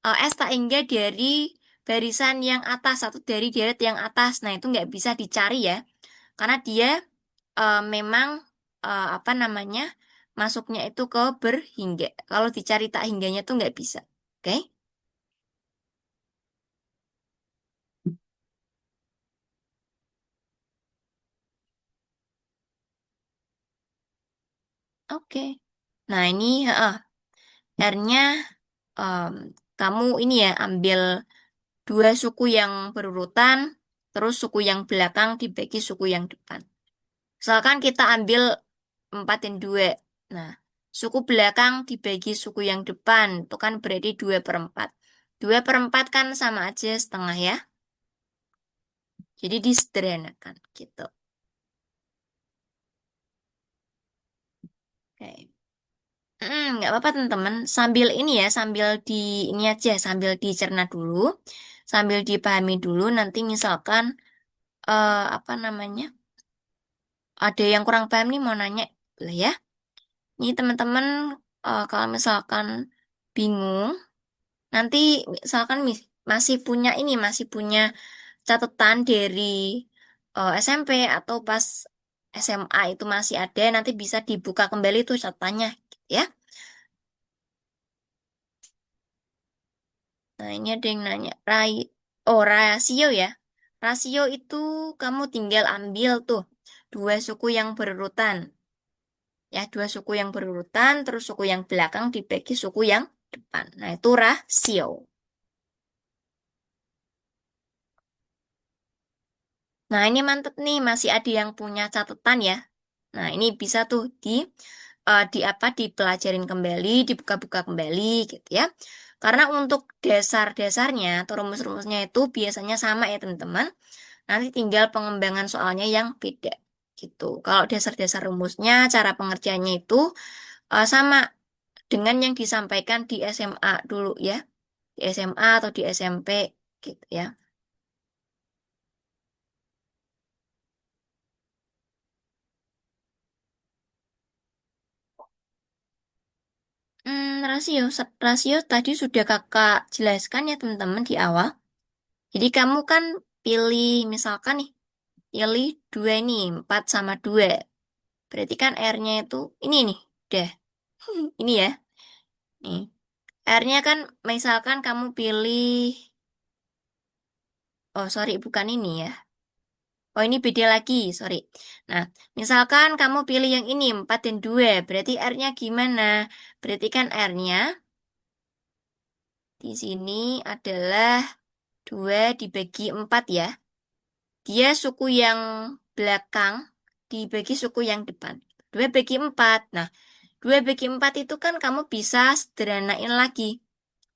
S tak hingga dari barisan yang atas atau dari deret yang atas. Nah, itu nggak bisa dicari ya. Karena dia memang apa namanya masuknya itu ke berhingga. Kalau dicari tak hingganya tuh nggak bisa. Oke? Oke. Nah, ini R-nya em, kamu ini ya ambil dua suku yang berurutan, terus suku yang belakang dibagi suku yang depan. Misalkan kita ambil 4 dan 2. Nah, suku belakang dibagi suku yang depan, itu kan berarti 2/4. 2/4 kan sama aja setengah ya. Jadi disederhanakan gitu. Oke. Nggak apa-apa teman-teman. Sambil ini ya, sambil di ini aja, sambil dicerna dulu, sambil dipahami dulu. Nanti misalkan apa namanya, ada yang kurang paham nih mau nanya, boleh ya? Ini teman-teman kalau misalkan bingung, nanti misalkan masih punya ini, masih punya catatan dari SMP atau pas SMA itu masih ada, nanti bisa dibuka kembali tuh catatannya, gitu ya. Nah, ini ada yang nanya, oh rasio ya. Rasio itu kamu tinggal ambil tuh dua suku yang berurutan. Ya, dua suku yang berurutan, terus suku yang belakang dibagi suku yang depan. Nah, itu rasio. Nah, ini mantep nih, masih ada yang punya catatan ya. Nah, ini bisa tuh di apa dipelajarin kembali, dibuka-buka kembali gitu ya. Karena untuk dasar-dasarnya atau rumus-rumusnya itu biasanya sama ya, teman-teman. Nanti tinggal pengembangan soalnya yang beda gitu. Kalau dasar-dasar rumusnya, cara pengerjaannya itu sama dengan yang disampaikan di SMA dulu ya. Di SMA atau di SMP gitu ya. Rasio. Rasio tadi sudah kakak jelaskan ya teman-teman di awal. Jadi kamu kan pilih, misalkan nih, pilih 2 nih, 4 sama 2. Berarti kan R-nya itu, ini nih, udah. Ini ya, nih. R-nya kan, misalkan kamu pilih, oh sorry, bukan ini ya. Oh ini beda lagi, sorry. Nah, misalkan kamu pilih yang ini, 4 dan 2. Berarti R-nya gimana? Berarti kan R-nya di sini adalah 2 dibagi 4 ya. Dia suku yang belakang dibagi suku yang depan. 2 bagi 4. Nah, 2 bagi 4 itu kan kamu bisa sederhanain lagi.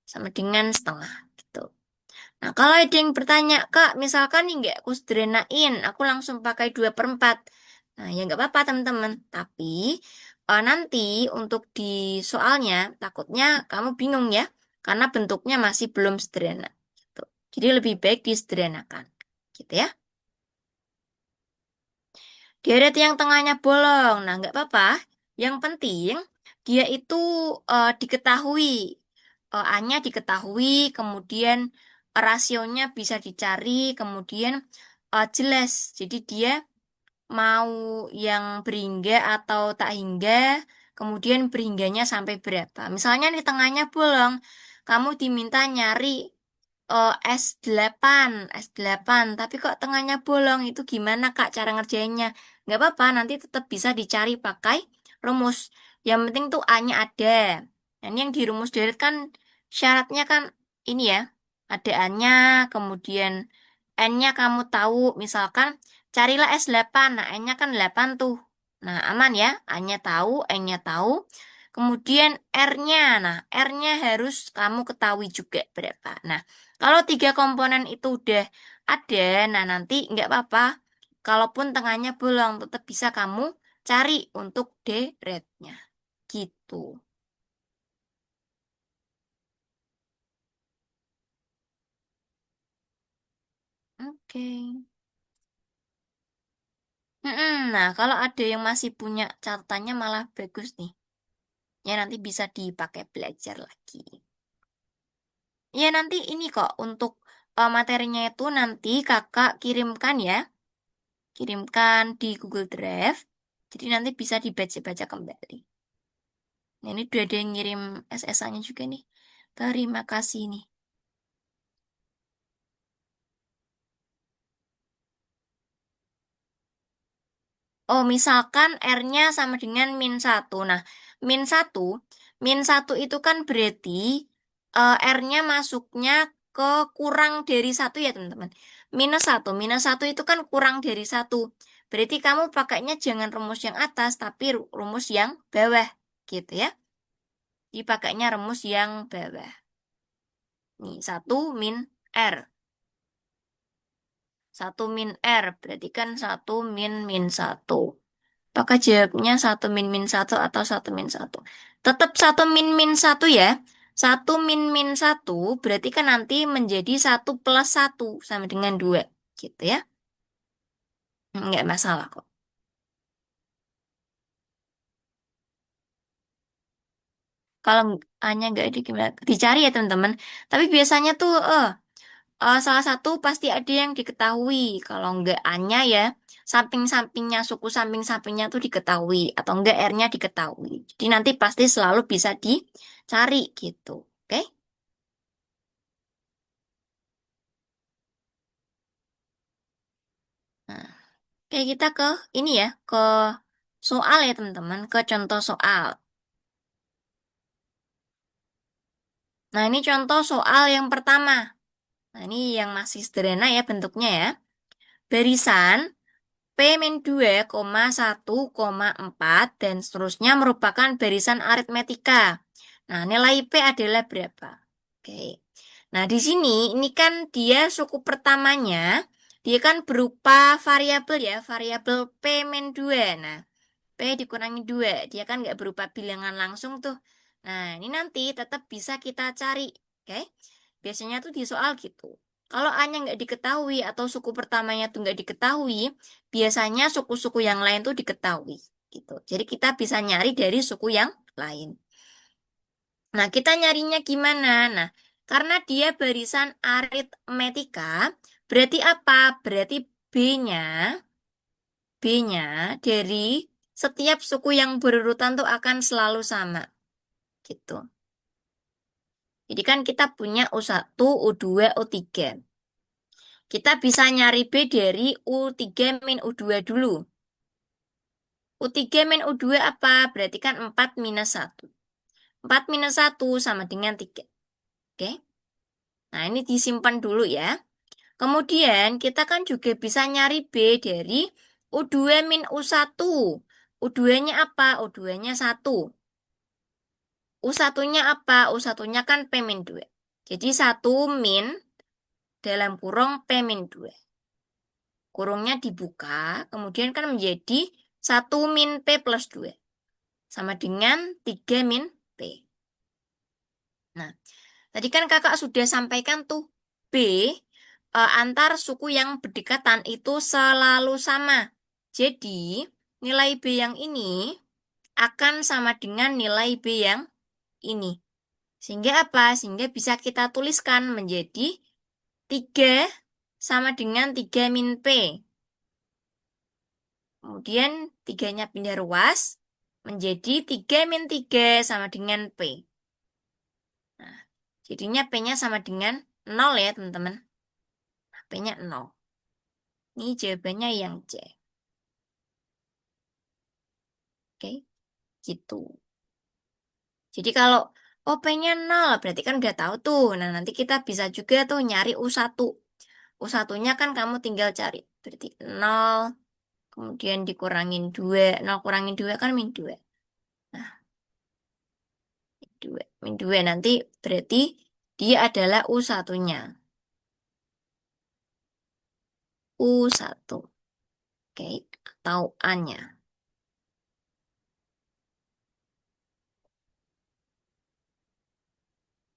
Sama dengan setengah. Gitu. Nah, kalau ada yang bertanya, Kak, misalkan nih nggak aku sederhanain, aku langsung pakai 2 per 4. Nah, ya nggak apa-apa teman-teman. Tapi nanti untuk di soalnya, takutnya kamu bingung ya. Karena bentuknya masih belum sederhana. Gitu. Jadi lebih baik disederhanakan. Gitu ya. Deret yang tengahnya bolong. Nah, nggak apa-apa. Yang penting dia itu diketahui. A-nya diketahui, kemudian rasionya bisa dicari, kemudian jelas. Jadi dia mau yang berhingga atau tak hingga, kemudian berhingganya sampai berapa. Misalnya di tengahnya bolong, kamu diminta nyari S8, S8, tapi kok tengahnya bolong, itu gimana Kak cara ngerjainnya? Nggak apa-apa, nanti tetap bisa dicari pakai rumus. Yang penting tuh A-nya ada. Dan yang di rumus deret kan syaratnya kan ini ya, ada A-nya, kemudian N-nya kamu tahu, misalkan carilah S8, nah N-nya kan 8 tuh. Nah aman ya, A-nya tahu, N-nya tahu, kemudian R-nya, nah R-nya harus kamu ketahui juga berapa. Nah, kalau 3 komponen itu udah ada, nah nanti nggak apa-apa. Kalaupun tengahnya bolong, tetap bisa kamu cari untuk D-rate-nya. Gitu. Oke. Nah, kalau ada yang masih punya catatannya malah bagus nih. Ya nanti bisa dipakai belajar lagi. Ya nanti ini kok untuk materinya itu nanti kakak kirimkan ya. Kirimkan di Google Drive. Jadi nanti bisa dibaca-baca kembali. Nah, ini udah ada yang ngirim SSA-nya juga nih. Terima kasih nih. Oh, misalkan R-nya sama dengan -1. Nah, -1, -1 itu kan berarti R-nya masuknya ke kurang dari 1 ya, teman-teman. -1 itu kan kurang dari 1. Berarti kamu pakainya jangan rumus yang atas, tapi rumus yang bawah. Gitu ya. Dipakainya rumus yang bawah. Nih, 1 min R. 1 min R, berarti kan 1 min 1. Apakah jawabnya 1 min 1 atau 1 min 1? Tetap 1 min 1 ya. 1 min 1 berarti kan nanti menjadi 1 plus 1 sama dengan 2. Gitu ya. Nggak masalah kok. Kalau hanya nggak di gimana, dicari ya teman-teman. Tapi biasanya tuh salah satu pasti ada yang diketahui. Kalau nggak A-nya ya, samping-sampingnya, suku samping-sampingnya tuh diketahui. Atau enggak R-nya diketahui. Jadi nanti pasti selalu bisa dicari gitu. Oke? Nah, oke kita ke ini ya, ke soal ya teman-teman, ke contoh soal. Nah, ini contoh soal yang pertama. Nah, ini yang masih sederhana ya bentuknya ya. Barisan P-2,1,4 dan seterusnya merupakan barisan aritmetika. Nah, nilai P adalah berapa? Oke. Nah, di sini ini kan dia suku pertamanya, dia kan berupa variabel ya, variabel P-2. Nah, P dikurangi 2, dia kan nggak berupa bilangan langsung tuh. Nah, ini nanti tetap bisa kita cari. Oke. Biasanya tuh di soal gitu. Kalau A-nya nggak diketahui atau suku pertamanya tuh nggak diketahui, biasanya suku-suku yang lain tuh diketahui gitu. Jadi kita bisa nyari dari suku yang lain. Nah, kita nyarinya gimana? Nah, karena dia barisan aritmetika, berarti apa? Berarti B-nya, B-nya dari setiap suku yang berurutan tuh akan selalu sama, gitu. Jadi kan kita punya U1, U2, U3. Kita bisa nyari B dari U3 min U2 dulu. U3 min U2 apa? Berarti kan 4 minus 1. 4 minus 1 sama dengan 3. Oke? Nah, ini disimpan dulu ya. Kemudian kita kan juga bisa nyari B dari U2 min U1. U2-nya apa? U2-nya 1. U1-nya apa? U1-nya kan P min 2. Jadi 1 min dalam kurung P min 2. Kurungnya dibuka, kemudian kan menjadi 1 min P plus 2. Sama dengan 3 min P. Nah, tadi kan kakak sudah sampaikan tuh B antar suku yang berdekatan itu selalu sama. Jadi, nilai B yang ini akan sama dengan nilai B yang ini. Sehingga apa? Sehingga bisa kita tuliskan menjadi 3 sama dengan 3 min P. Kemudian 3-nya pindah ruas menjadi 3 min 3 sama dengan P. Nah, jadinya P-nya sama dengan 0 ya teman-teman. P-nya 0. Ini jawabannya yang C. Oke, gitu. Jadi kalau P-nya 0 berarti kan udah tahu tuh. Nah, nanti kita bisa juga tuh nyari U1. U1-nya kan kamu tinggal cari. Berarti 0, kemudian dikurangin 2. 0 kurangin 2 kan min 2. Nah, 2. Min 2 nanti berarti dia adalah U1-nya. U1. Oke, atau A-nya.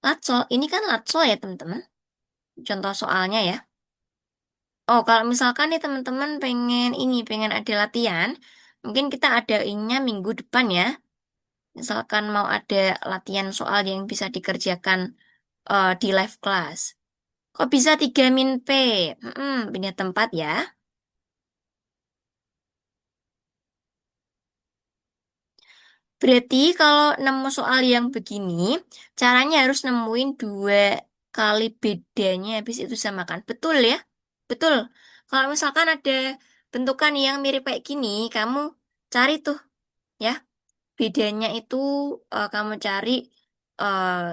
Latsol, ini kan latsol ya teman-teman. Contoh soalnya ya. Oh, kalau misalkan nih teman-teman pengen ini, pengen ada latihan, mungkin kita adainnya minggu depan ya. Misalkan mau ada latihan soal yang bisa dikerjakan di live class. Kok bisa 3 min P? Pindah tempat ya. Berarti kalau nemu soal yang begini, caranya harus nemuin 2 kali bedanya, habis itu samakan. Betul ya? Betul. Kalau misalkan ada bentukan yang mirip kayak gini, kamu cari tuh ya. Bedanya itu kamu cari eh,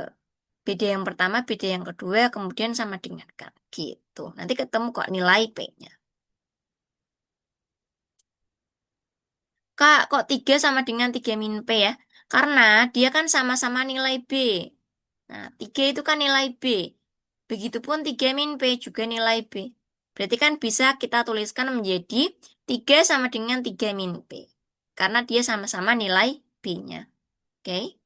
beda yang pertama, beda yang kedua, kemudian sama dengan kan. Gitu. Nanti ketemu kok nilai P-nya. Kak, kok 3 sama dengan 3 min P ya? Karena dia kan sama-sama nilai B. Nah, 3 itu kan nilai B. Begitupun 3 min P juga nilai B. Berarti kan bisa kita tuliskan menjadi 3 sama dengan 3 min P. Karena dia sama-sama nilai B-nya. Oke?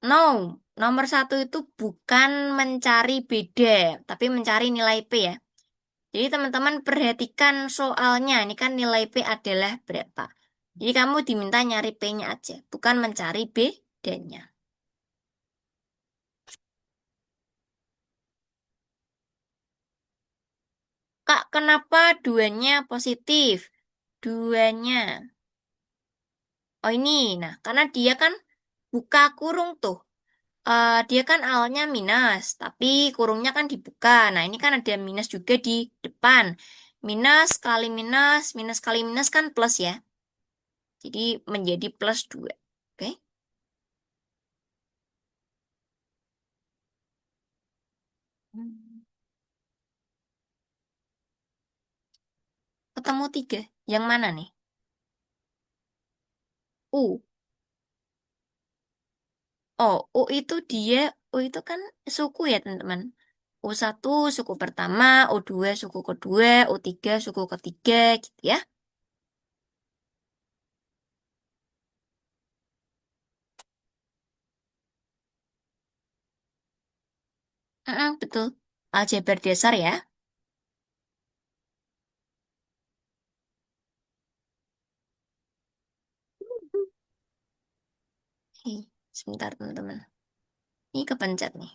No, nomor 1 itu bukan mencari beda, tapi mencari nilai P ya. Jadi teman-teman perhatikan soalnya, ini kan nilai P adalah berapa. Jadi kamu diminta nyari P-nya aja, bukan mencari bedanya. Kak, kenapa duanya positif? Duanya. Oh ini, nah karena dia kan buka kurung tuh. Dia kan awalnya minus, tapi kurungnya kan dibuka. Nah ini kan ada minus juga di depan. Minus kali minus kan plus ya. Jadi menjadi plus 2. Oke? Ketemu 3. Yang mana nih? U. Oh, U itu kan suku ya teman-teman. U1 suku pertama, U2 suku kedua, U3 suku ketiga gitu ya. Betul. Aljabar dasar ya. Ih, sebentar teman-teman. Ini kepencet nih.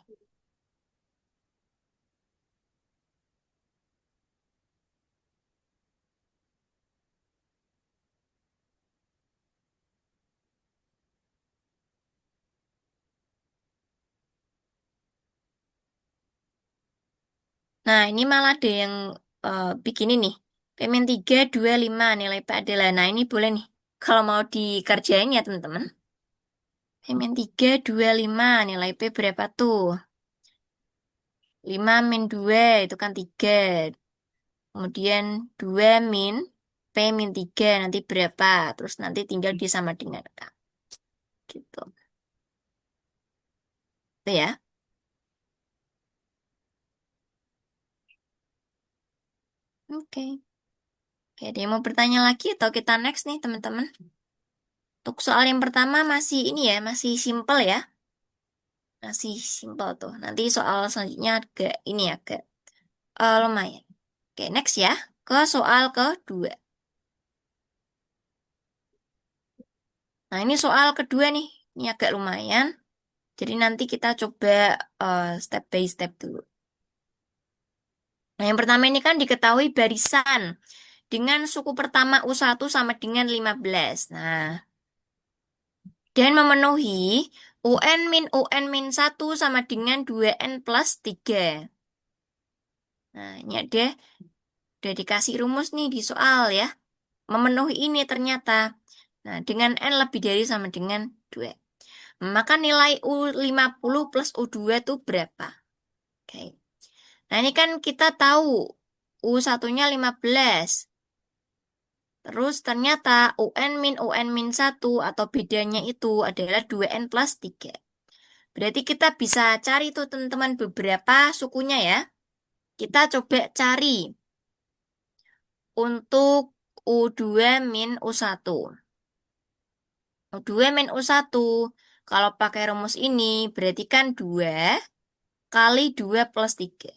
Nah, ini malah ada yang bikin ini. Payment 325 nilai P adalah. Nah, ini boleh nih. Kalau mau dikerjain ya teman-teman. Payment 325 nilai P berapa tuh? 5 min 2 itu kan 3. Kemudian 2 min P min 3 nanti berapa? Terus nanti tinggal disama dengan K. Gitu. Itu ya. Oke. Oke, ada yang mau bertanya lagi atau kita next nih teman-teman? Untuk soal yang pertama masih ini ya, masih simple ya. Masih simple tuh. Nanti soal selanjutnya agak ini agak lumayan. Oke, next ya. Ke soal kedua. Nah, ini soal kedua nih. Ini agak lumayan. Jadi nanti kita coba step by step dulu. Nah, yang pertama ini kan diketahui barisan dengan suku pertama U1 sama dengan 15. Nah, dan memenuhi UN min UN min 1 sama dengan 2N plus 3. Nah, ini udah dikasih rumus nih di soal ya. Memenuhi ini ternyata. Nah, dengan N lebih dari sama dengan 2. Maka nilai U50 plus U2 itu berapa? Oke. Nah, ini kan kita tahu U1-nya 15. Terus ternyata UN min UN min 1 atau bedanya itu adalah 2N plus 3. Berarti kita bisa cari tuh teman-teman beberapa sukunya ya. Kita coba cari untuk U2 min U1. U2 min U1. Kalau pakai rumus ini berarti kan 2 kali 2 plus 3.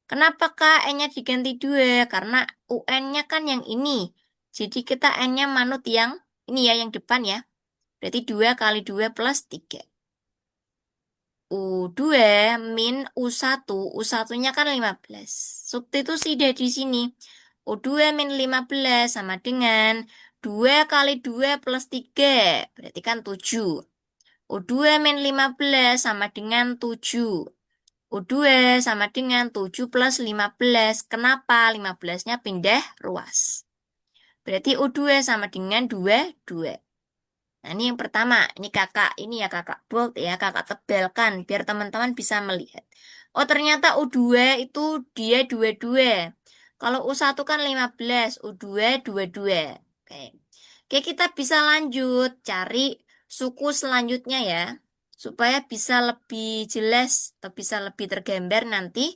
Kenapa Kak N-nya diganti 2? Karena UN-nya kan yang ini. Jadi kita N-nya manut yang ini ya, yang depan ya. Berarti 2 kali 2 plus 3. U2 min U1. U1-nya kan 15. Substitusi deh di sini. U2 min 15 sama dengan 2 kali 2 plus 3. Berarti kan 7. U2 min 15 sama dengan 7. U2 sama dengan 7 plus 15. Kenapa 15-nya pindah ruas? Berarti U2 sama dengan 2, 2. Nah, ini yang pertama. Ini kakak, ini ya kakak bold ya, kakak tebalkan biar teman-teman bisa melihat. Oh, ternyata U2 itu dia 22. Kalau U1 kan 15, U2 22. Oke. Oke, kita bisa lanjut cari suku selanjutnya ya. Supaya bisa lebih jelas atau bisa lebih tergambar nanti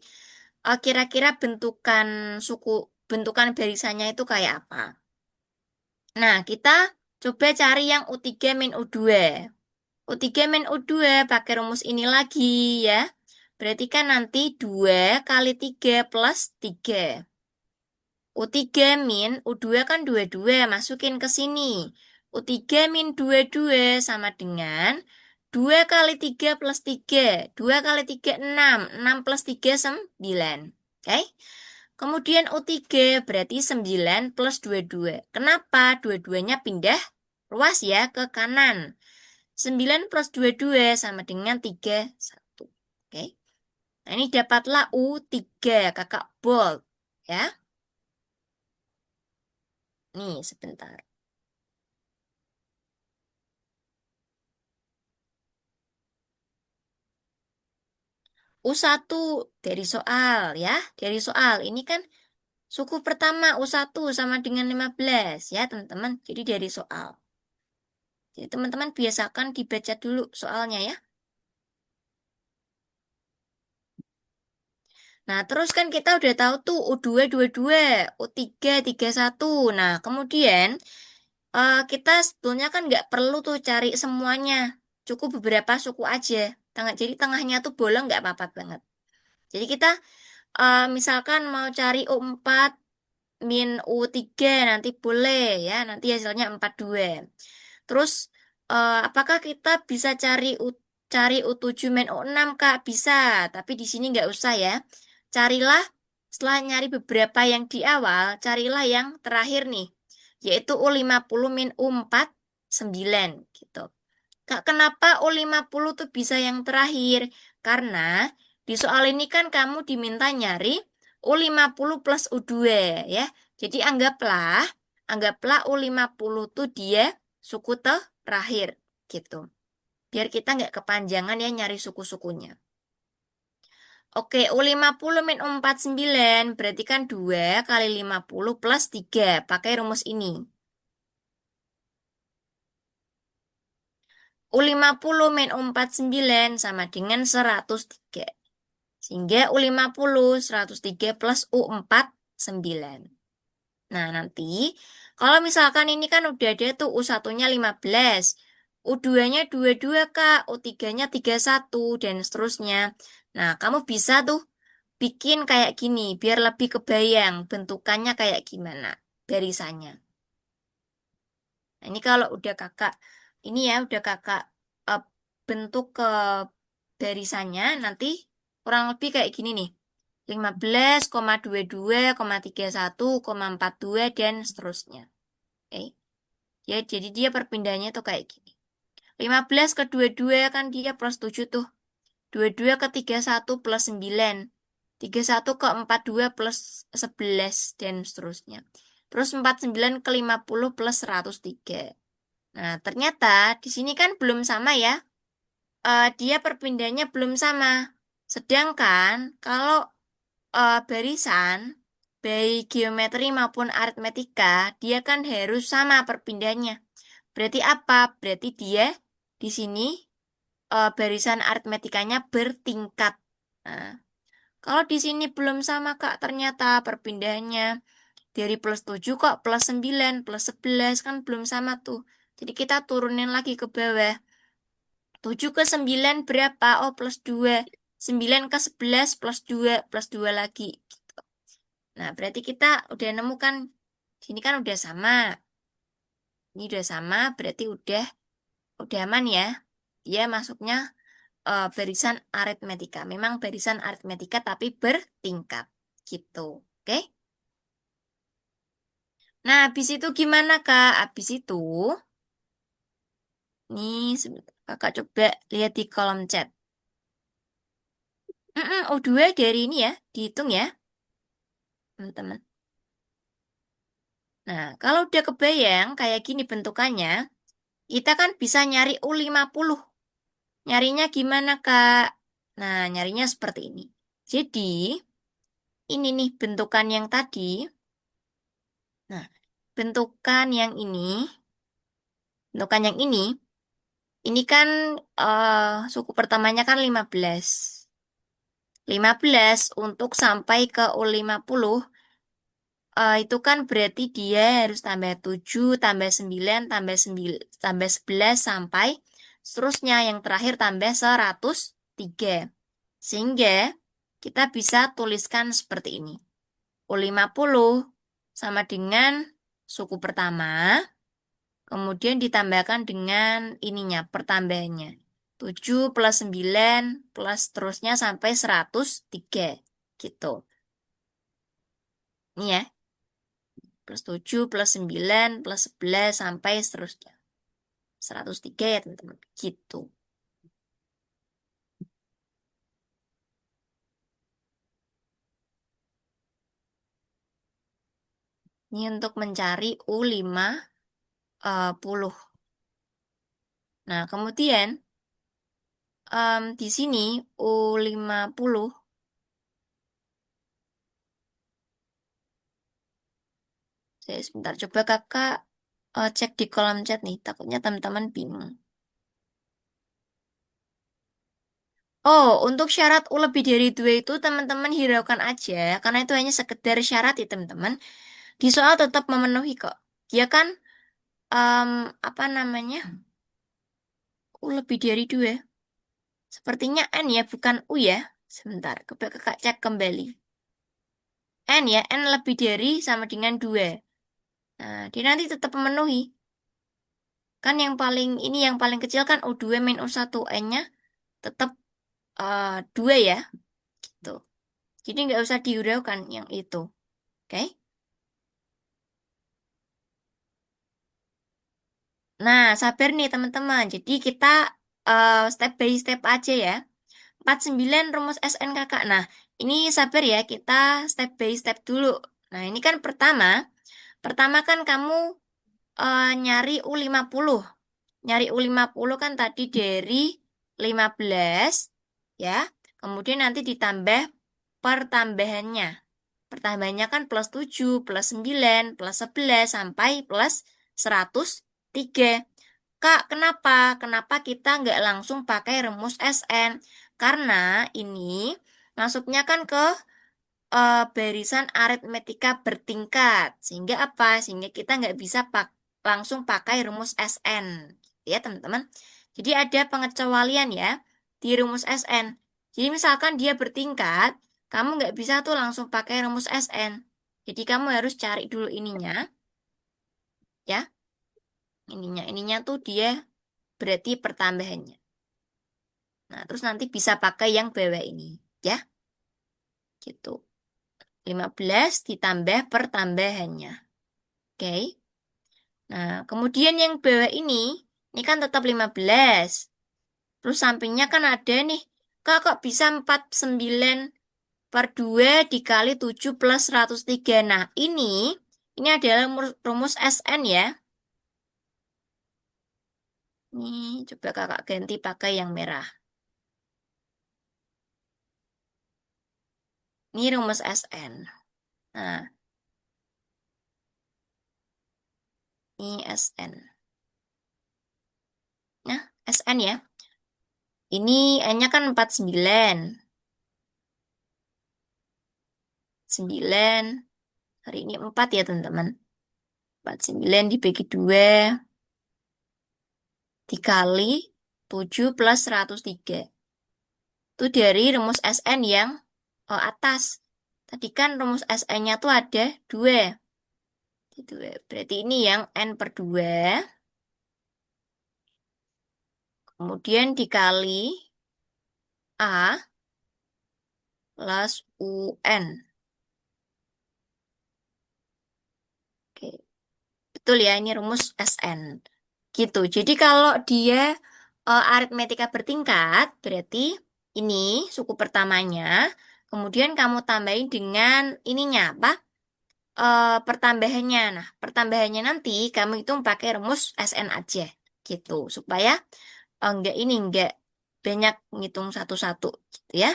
kira-kira bentukan suku, bentukan barisannya itu kayak apa. Nah, kita coba cari yang U3 min U2. U3 min U2 pakai rumus ini lagi ya. Berarti kan nanti 2 kali 3 plus 3. U3 min U2 kan 22, masukin ke sini. U3 min 22 sama dengan 2 kali 3 plus 3. 2 kali 3 6. 6 plus 3 9. Oke? Kemudian U3 berarti 9 plus 22. Kenapa? Dua-duanya pindah ruas ya ke kanan. 9 plus 22 sama dengan 3, 1. Oke. Nah, ini dapatlah U3, kakak bold. Ya. Nih, sebentar. U1 dari soal ya. Dari soal. Ini kan suku pertama U1 sama dengan 15 ya teman-teman. Jadi dari soal. Jadi teman-teman biasakan dibaca dulu soalnya ya. Nah, terus kan kita udah tahu tuh U2 22, U3 31. Nah, kemudian kita sebetulnya kan nggak perlu tuh cari semuanya. Cukup beberapa suku aja. Jadi tengahnya tuh bolong nggak apa-apa banget. Jadi kita misalkan mau cari U4 min U3 nanti boleh ya. Nanti hasilnya 42. Terus Apakah kita bisa cari U7 min U6, Kak? Bisa, tapi di sini nggak usah ya. Carilah, setelah nyari beberapa yang di awal, carilah yang terakhir nih, yaitu U50 min U4, 9, gitu. Kak, kenapa U50 tuh bisa yang terakhir? Karena di soal ini kan kamu diminta nyari U50 plus U2, ya. Jadi anggaplah U50 tuh dia suku terakhir, gitu. Biar kita nggak kepanjangan ya nyari suku-sukunya. Oke, U50 min U49 berarti kan 2 kali 50 plus 3. Pakai rumus ini. U50 min U49 sama dengan 103. Sehingga U50 103 plus U49. Nah, nanti kalau misalkan ini kan udah ada tuh U1-nya 15, U2-nya 22, Kak, U3-nya 31, dan seterusnya. Nah, kamu bisa tuh bikin kayak gini, biar lebih kebayang bentukannya kayak gimana, barisannya. Nah, ini kalau udah kakak, ini ya udah kakak eh, bentuk ke barisannya, nanti kurang lebih kayak gini nih. 15,22,31,42 dan seterusnya. Oke. Ya, jadi dia perpindahannya tuh kayak gini. 15 ke 22 kan dia plus 7 tuh. 22 ke 31 plus 9. 31 ke 42 plus 11 dan seterusnya. Terus 49 ke 50 plus 103. Nah, ternyata di sini kan belum sama ya. Dia perpindahannya belum sama. Sedangkan kalau barisan, baik geometri maupun aritmetika, dia kan harus sama perpindahannya. Berarti apa? Berarti dia di sini barisan aritmetikanya bertingkat. Nah, kalau di sini belum sama, Kak, ternyata perpindahannya dari plus 7 kok plus 9, plus 11 kan belum sama tuh. Jadi kita turunin lagi ke bawah. 7 ke 9 berapa? Oh, plus 2. 9 ke 11 plus 2 lagi. Nah, berarti kita udah nemu kan, sini kan udah sama. Ini udah sama, berarti udah aman ya. Dia masuknya barisan aritmetika. Memang barisan aritmetika tapi bertingkat. Gitu. Oke? Nah, habis itu gimana, Kak? Habis itu, nih, sebentar. Kakak coba lihat di kolom chat. U2 dari ini ya, dihitung ya, teman-teman. Nah, kalau udah kebayang kayak gini bentukannya, kita kan bisa nyari U50. Nyarinya gimana, Kak? Nah, nyarinya seperti ini. Jadi, ini nih bentukan yang tadi. Nah, bentukan yang ini kan suku pertamanya kan 15. 15 untuk sampai ke U50, itu kan berarti dia harus tambah 7, tambah 9, tambah 11, sampai seterusnya yang terakhir tambah 103. Sehingga kita bisa tuliskan seperti ini. U50 sama dengan suku pertama, kemudian ditambahkan dengan ininya, pertambahannya. 7 plus 9 plus terusnya sampai 103. Gitu. Ini ya, plus 7 plus 9 plus 11 sampai seterusnya. 103 ya teman-teman. Gitu. Ini untuk mencari U50. Nah, kemudian di sini U50. Saya sebentar coba kakak cek di kolom chat nih. Takutnya teman-teman bingung. Oh, untuk syarat U lebih dari 2 itu teman-teman hiraukan aja. Karena itu hanya sekedar syarat ya teman-teman. Di soal tetap memenuhi kok. Dia kan, em, apa namanya? U lebih dari 2. Sepertinya N ya, bukan U ya. Sebentar, coba kakak cek kembali. N ya, N lebih dari sama dengan 2. Nah, dia nanti tetap memenuhi. Kan yang paling ini yang paling kecil kan U2 min U1. N-nya tetap 2 ya. Gitu. Jadi nggak usah dihiraukan yang itu. Oke? Nah, sabar nih teman-teman. Jadi kita step by step aja ya. 49 rumus SN kakak. Nah, ini sabar ya. Kita step by step dulu. Nah, ini kan pertama. Pertama kan kamu nyari U50. Nyari U50 kan tadi dari 15 ya. Kemudian nanti ditambah pertambahannya. Pertambahannya kan plus 7, plus 9, plus 11, sampai plus 103. Kak, kenapa? Kenapa kita nggak langsung pakai rumus SN? Karena ini masuknya kan ke barisan aritmetika bertingkat. Sehingga apa? Sehingga kita nggak bisa langsung pakai rumus SN. Ya, teman-teman. Jadi ada pengecualian ya di rumus SN. Jadi misalkan dia bertingkat, kamu nggak bisa tuh langsung pakai rumus SN. Jadi kamu harus cari dulu ininya, ya. Ininya tuh dia berarti pertambahannya. Nah, terus nanti bisa pakai yang bawah ini, ya. Gitu. 15 ditambah pertambahannya. Oke. Nah, kemudian yang bawah ini kan tetap 15. Terus sampingnya kan ada nih. Kok bisa 49 per 2 dikali 7 plus 103. Nah, ini adalah rumus SN ya. Nih, coba kakak ganti pakai yang merah. Ini rumus SN. Nah, ini SN. Nah, SN ya. Ini N-nya kan 49. 9. Hari ini 4 ya, teman-teman. 49 dibagi 2 dikali 7 plus 103. Itu dari rumus SN yang atas. Tadi kan rumus SN-nya tuh ada 2. Gitu ya. Berarti ini yang N per 2. Kemudian dikali A plus UN. Oke. Betul ya, ini rumus SN. Gitu. Jadi kalau dia aritmetika bertingkat, berarti ini suku pertamanya, kemudian kamu tambahin dengan ininya apa? Pertambahannya. Nah, pertambahannya nanti kamu hitung pakai rumus SN aja. Gitu. Supaya enggak banyak ngitung satu-satu. Gitu ya.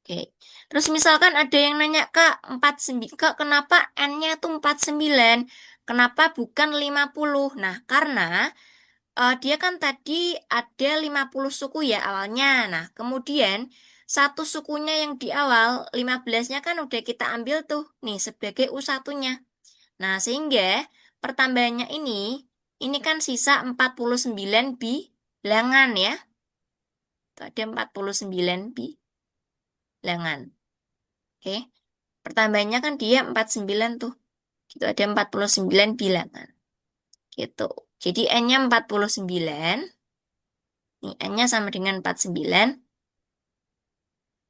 Oke. Terus misalkan ada yang nanya, Kak, 49, Kak, kenapa N-nya tuh 49? Kenapa bukan 50? Nah, karena dia kan tadi ada 50 suku ya awalnya. Nah, kemudian satu sukunya yang di awal, 15-nya kan udah kita ambil tuh nih sebagai U1-nya. Nah, sehingga pertambahannya ini kan sisa 49 bilangan ya. Tuh ada 49 bilangan. Oke. Pertambahannya kan dia 49 tuh. Gitu ada 49 bilangan. Gitu. Jadi N-nya 49. Nih, N-nya sama dengan 49.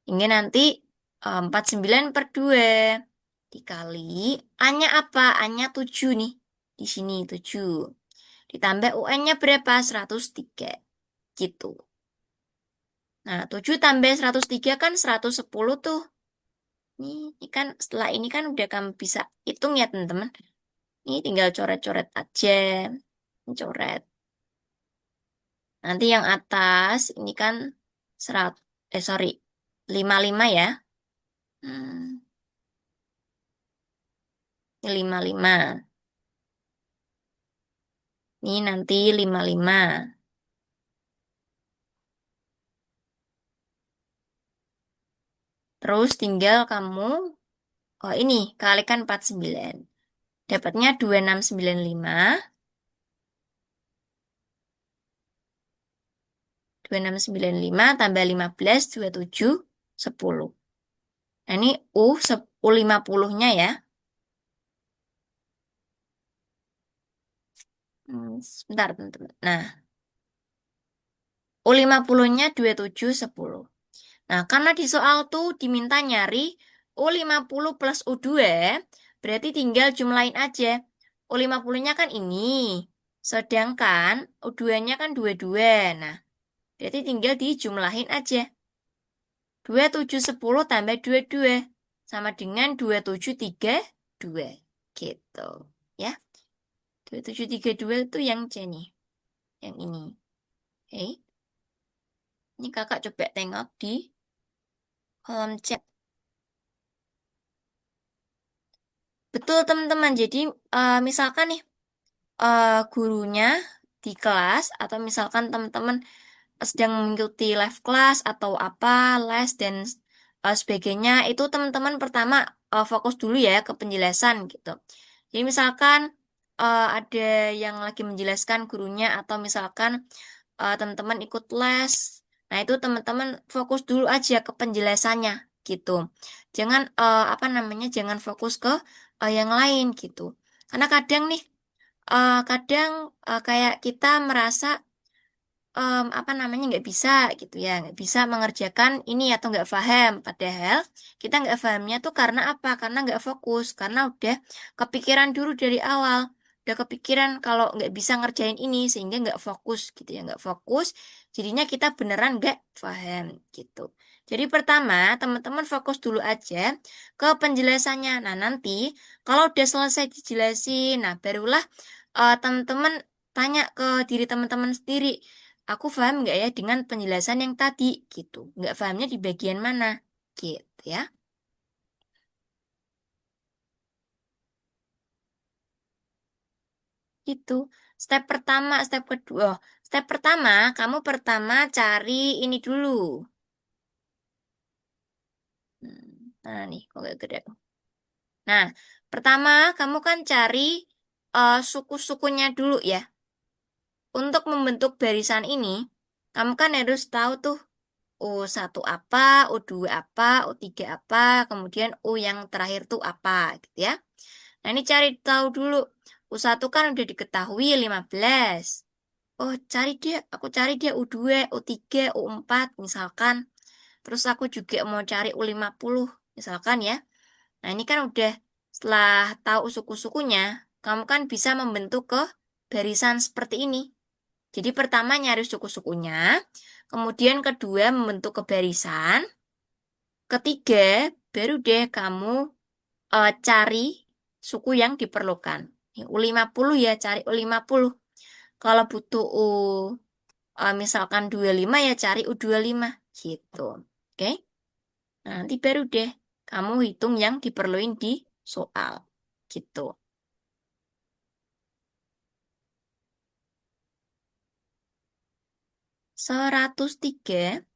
Hingga nanti 49 per 2 dikali A-nya apa? A-nya 7 nih. Di sini 7. Ditambah UN-nya berapa? 103. Gitu. Nah, 7 tambah 103 kan 110 tuh. Ini kan setelah ini kan udah kamu bisa hitung ya, teman-teman. Ini tinggal coret-coret aja. Coret. Nanti yang atas ini kan serat, sorry, 55 ya. Hmm, ini 55. Ini nanti 55. Terus tinggal kamu, oh ini, kalikan 49. Dapatnya 2695. 2695 tambah 15, 27. 10. Nah, ini U50-nya ya. Sebentar, teman-teman. Nah, U50-nya 27, 10. Nah, karena di soal tuh diminta nyari U50 plus U2, berarti tinggal jumlahin aja. U50-nya kan ini, sedangkan U2-nya kan 22. Nah, berarti tinggal dijumlahin aja. 27, 10 tambah 22. Sama dengan 2732. Gitu. Ya, 2732 itu yang C nih. Yang ini. Oke. Ini kakak coba tengok di kolom chat. Betul teman-teman. Jadi misalkan nih gurunya di kelas atau misalkan teman-teman sedang mengikuti live class atau apa, les dan sebagainya, itu teman-teman pertama fokus dulu ya ke penjelasan gitu. Jadi misalkan ada yang lagi menjelaskan gurunya atau misalkan teman-teman ikut les. Nah, itu teman-teman fokus dulu aja ke penjelasannya gitu. Jangan apa namanya? Jangan fokus ke yang lain gitu. Karena kadang nih kadang kayak kita merasa apa namanya nggak bisa gitu ya, nggak bisa mengerjakan ini atau nggak paham. Padahal kita nggak pahamnya tuh karena apa? Karena nggak fokus, karena udah kepikiran dulu dari awal, udah kepikiran kalau nggak bisa ngerjain ini sehingga nggak fokus gitu ya, nggak fokus. Jadinya kita beneran nggak paham gitu. Jadi pertama teman-teman fokus dulu aja ke penjelasannya. Nah nanti kalau udah selesai dijelasin, nah barulah teman-teman tanya ke diri teman-teman sendiri. Aku paham nggak ya dengan penjelasan yang tadi gitu. Nggak pahamnya di bagian mana gitu ya. Itu. Step pertama, step kedua. Step pertama, kamu pertama cari ini dulu. Nah nih, kok nggak gede. Nah, pertama kamu kan cari suku-sukunya dulu ya. Untuk membentuk barisan ini, kamu kan harus tahu tuh U1 apa, U2 apa, U3 apa, kemudian U yang terakhir tuh apa gitu ya. Nah, ini cari tahu dulu. U1 kan udah diketahui 15. Oh, aku cari dia U2, U3, U4 misalkan. Terus aku juga mau cari U50 misalkan ya. Nah, ini kan udah setelah tahu suku-sukunya, kamu kan bisa membentuk ke barisan seperti ini. Jadi pertama nyari suku-sukunya, kemudian kedua membentuk ke barisan, ketiga baru deh kamu cari suku yang diperlukan. Yang U50 ya cari U50. Kalau butuh misalkan 25 ya cari U25 gitu. Oke? Nah, nanti baru deh kamu hitung yang diperluin di soal. Gitu. 103,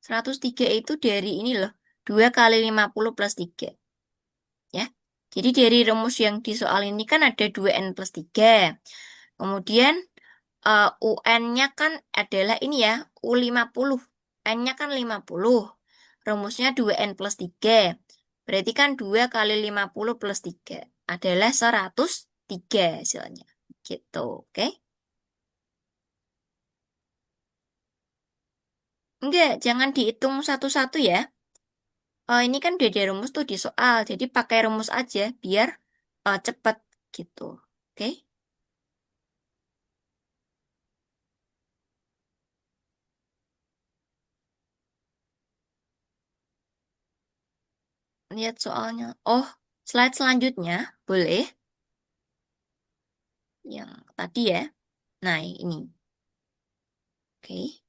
103 itu dari ini loh. 2 kali 50 plus 3. Ya. Jadi dari rumus yang di soal ini kan ada 2n plus 3. Kemudian UN-nya kan adalah ini ya, U50. N-nya kan 50. Rumusnya 2n plus 3. Berarti kan 2 kali 50 plus 3 adalah 103 hasilnya. Gitu, oke? Enggak, jangan dihitung satu-satu ya. Ini kan udah ada rumus tuh di soal, jadi pakai rumus aja biar cepet gitu. Oke? Lihat soalnya. Oh, slide selanjutnya boleh yang tadi ya. Nah, ini. Oke.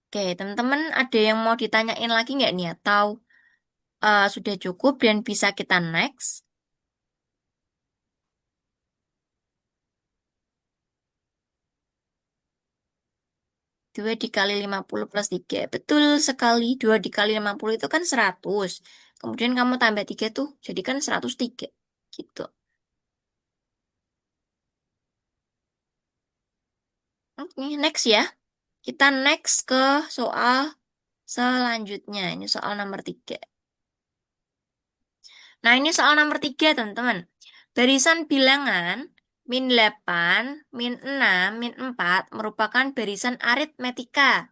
Oke, teman-teman ada yang mau ditanyain lagi nggak nih? Atau sudah cukup dan bisa kita next? 2 dikali 50 plus 3. Betul sekali. 2 dikali 50 itu kan 100. Kemudian kamu tambah 3 tuh, jadi kan 103. Gitu. Oke, next ya. Kita next ke soal selanjutnya. Ini soal nomor 3. Nah, ini soal nomor 3, teman-teman. Barisan bilangan min 8, min 6, min 4 merupakan barisan aritmetika.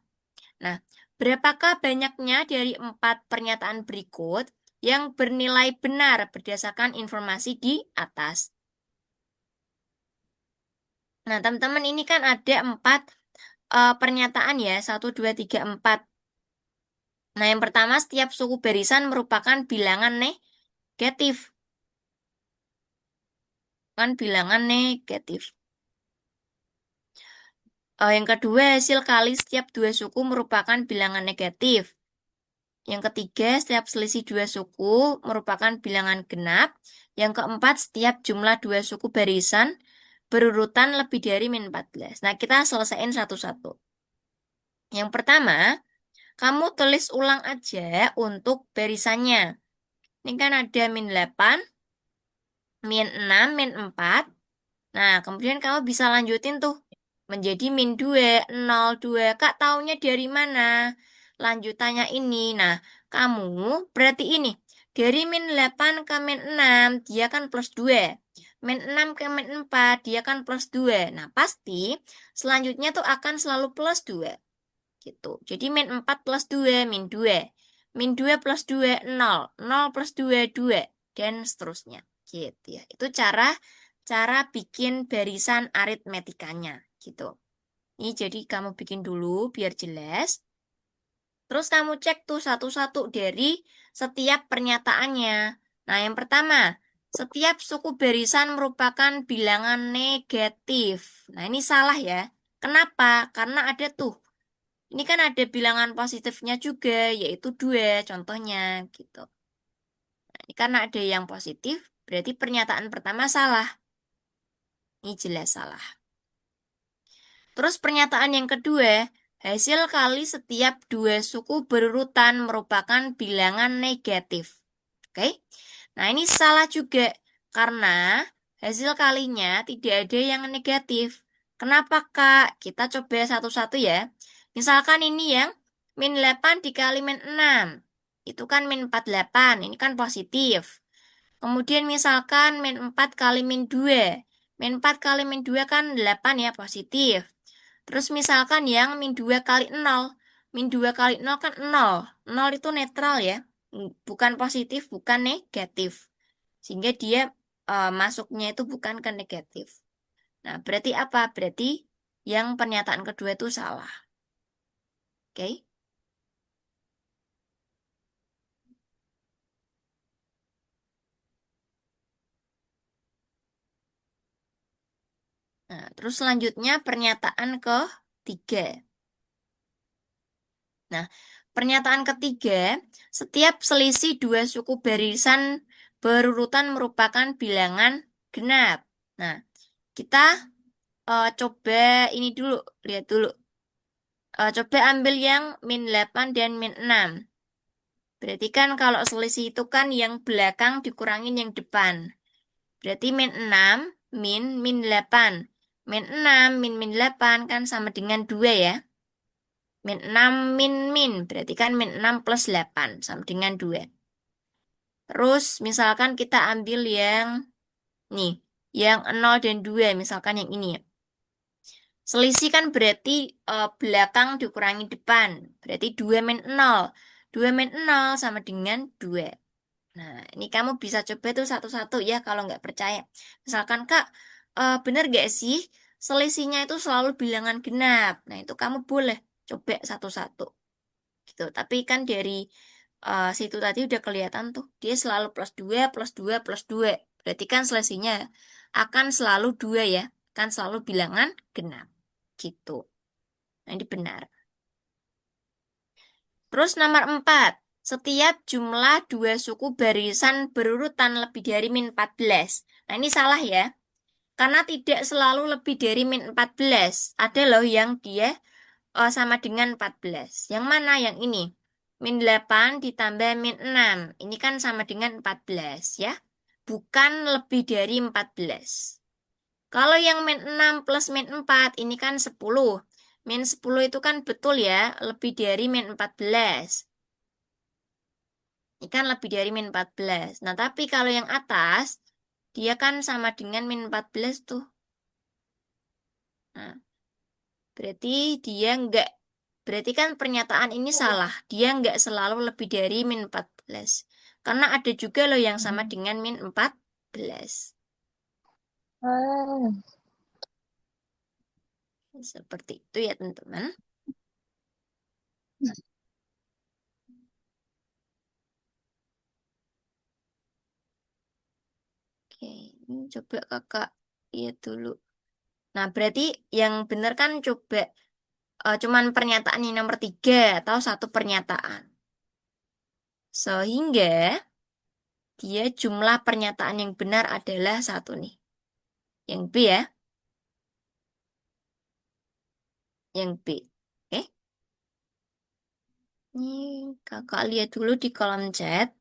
Nah, berapakah banyaknya dari 4 pernyataan berikut yang bernilai benar berdasarkan informasi di atas? Nah, teman-teman, ini kan ada 4 pernyataan ya, 1, 2, 3, 4. Nah, yang pertama, setiap suku barisan merupakan bilangan negatif. Kan bilangan negatif. Yang kedua, hasil kali setiap dua suku merupakan bilangan negatif. Yang ketiga, setiap selisih dua suku merupakan bilangan genap. Yang keempat, setiap jumlah dua suku barisan berurutan lebih dari min 14. Nah, kita selesaiin satu-satu. Yang pertama, kamu tulis ulang aja untuk barisannya. Ini kan ada min 8, min 6, min 4. Nah, kemudian kamu bisa lanjutin tuh menjadi min 2, 0, 2. Kak, taunya dari mana? Lanjutannya ini. Nah, kamu berarti ini. Dari min 8 ke min 6, dia kan plus 2. Min 6 ke min 4, dia kan plus 2. Nah, pasti selanjutnya tuh akan selalu plus 2. Gitu. Jadi min 4 plus 2, min 2. Min 2 plus 2, 0. 0 plus 2, 2. Dan seterusnya. Gitu ya. Itu cara bikin barisan aritmetikanya. Gitu. Ini jadi kamu bikin dulu biar jelas. Terus kamu cek tuh satu-satu dari setiap pernyataannya. Nah, yang pertama, setiap suku barisan merupakan bilangan negatif. Nah, ini salah ya. Kenapa? Karena ada tuh. Ini kan ada bilangan positifnya juga, yaitu 2 contohnya gitu. Nah, ini karena ada yang positif, berarti pernyataan pertama salah. Ini jelas salah. Terus pernyataan yang kedua, hasil kali setiap dua suku berurutan merupakan bilangan negatif. Oke? Nah, ini salah juga karena hasil kalinya tidak ada yang negatif. Kenapa, Kak? Kita coba satu-satu ya. Misalkan ini yang min 8 dikali min 6. Itu kan min 48. Ini kan positif. Kemudian misalkan min 4 kali min 2. Min 4 kali min 2 kan 8 ya, positif. Terus misalkan yang min 2 kali 0. Min 2 kali 0 kan 0. 0 itu netral ya. Bukan positif, bukan negatif. Sehingga dia masuknya itu bukan ke negatif. Nah, berarti apa? Berarti yang pernyataan kedua itu salah. Oke? Nah, terus selanjutnya pernyataan ketiga. Nah, pernyataan ketiga, setiap selisih dua suku barisan berurutan merupakan bilangan genap. Nah, kita coba ini dulu, lihat dulu. Coba ambil yang min 8 dan min 6. Berarti kan kalau selisih itu kan yang belakang dikurangin yang depan. Berarti min 6, min 8. Min 6, min 8 kan sama dengan 2 ya. Min 6, min. Berarti kan min 6 plus 8 sama dengan 2. Terus misalkan kita ambil yang nih, yang 0 dan 2, misalkan yang ini ya. Selisih kan berarti belakang dikurangi depan. Berarti 2 min 0. 2 min 0 sama dengan 2. Nah, ini kamu bisa coba tuh satu-satu ya kalau nggak percaya. Misalkan, Kak, bener nggak sih selisihnya itu selalu bilangan genap? Nah, itu kamu boleh coba satu-satu. Gitu. Tapi kan dari situ tadi udah kelihatan tuh. Dia selalu plus 2 plus 2 plus 2. Berarti kan selisihnya akan selalu 2 ya. Kan selalu bilangan genap. Gitu. Nah, ini benar. Terus nomor 4. Setiap jumlah dua suku barisan berurutan lebih dari min 14. Nah, ini salah ya. Karena tidak selalu lebih dari min 14. Ada loh yang dia sama dengan 14. Yang mana yang ini? Min 8 ditambah min 6. Ini kan sama dengan 14 ya. Bukan lebih dari 14. Kalau yang min 6 plus min 4, ini kan 10. Min 10 itu kan betul ya, lebih dari min 14. Ini kan lebih dari min 14. Nah, tapi kalau yang atas, dia kan sama dengan min 14 tuh. Nah, berarti dia enggak, berarti kan pernyataan ini salah. Dia enggak selalu lebih dari min 14. Karena ada juga loh yang sama dengan min 14. Oh. Seperti itu ya teman-teman. Oke, ini coba kakak lihat dulu. Nah, berarti yang benar kan coba cuman pernyataan yang nomor 3 atau satu pernyataan. Sehingga dia jumlah pernyataan yang benar adalah satu nih. Yang B ya, yang B. Oke, ini kakak lihat dulu di kolom chat.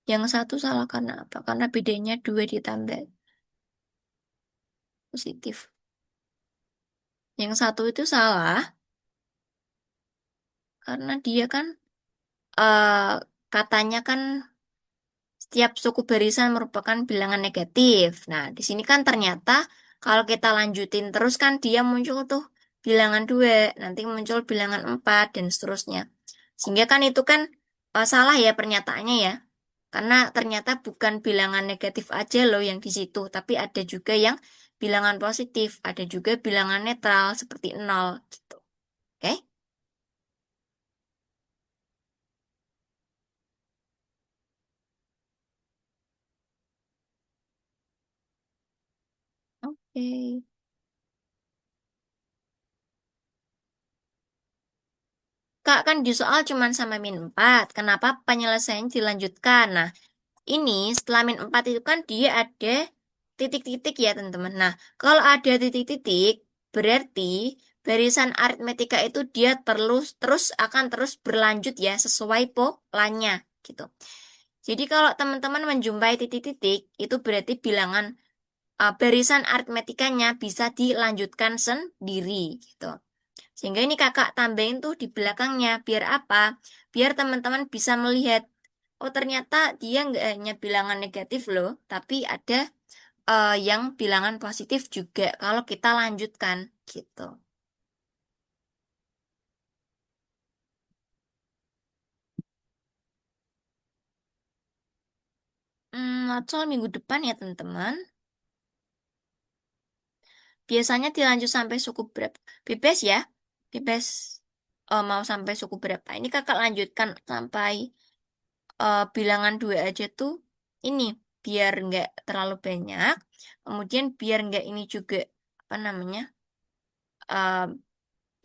Yang satu salah karena apa? Karena bedanya 2 ditambah positif. Yang satu itu salah karena dia kan eh, katanya kan setiap suku barisan merupakan bilangan negatif. Nah, di sini kan ternyata kalau kita lanjutin terus kan dia muncul tuh bilangan 2, nanti muncul bilangan 4 dan seterusnya. Sehingga kan itu kan salah ya pernyataannya ya. Karena ternyata bukan bilangan negatif aja loh yang di situ, tapi ada juga yang bilangan positif, ada juga bilangan netral seperti nol gitu. Oke? Oke. Kak, kan di soal cuma sama min 4. Kenapa penyelesaian dilanjutkan? Nah, ini setelah min 4 itu kan dia ada titik-titik ya teman-teman. Nah, kalau ada titik-titik, berarti barisan aritmetika itu dia terus akan terus berlanjut ya sesuai polanya gitu. Jadi kalau teman-teman menjumpai titik-titik, itu berarti bilangan barisan aritmetikanya bisa dilanjutkan sendiri gitu. Sehingga ini kakak tambahin tuh di belakangnya. Biar apa? Biar teman-teman bisa melihat, oh ternyata dia nggak hanya bilangan negatif loh, tapi ada yang bilangan positif juga kalau kita lanjutkan gitu. Soal minggu depan ya teman-teman. Biasanya dilanjut sampai suku berapa? Bebas ya. Bebas mau sampai suku berapa. Ini kakak lanjutkan sampai bilangan 2 aja tuh ini biar nggak terlalu banyak. Kemudian biar nggak ini juga apa namanya? eh,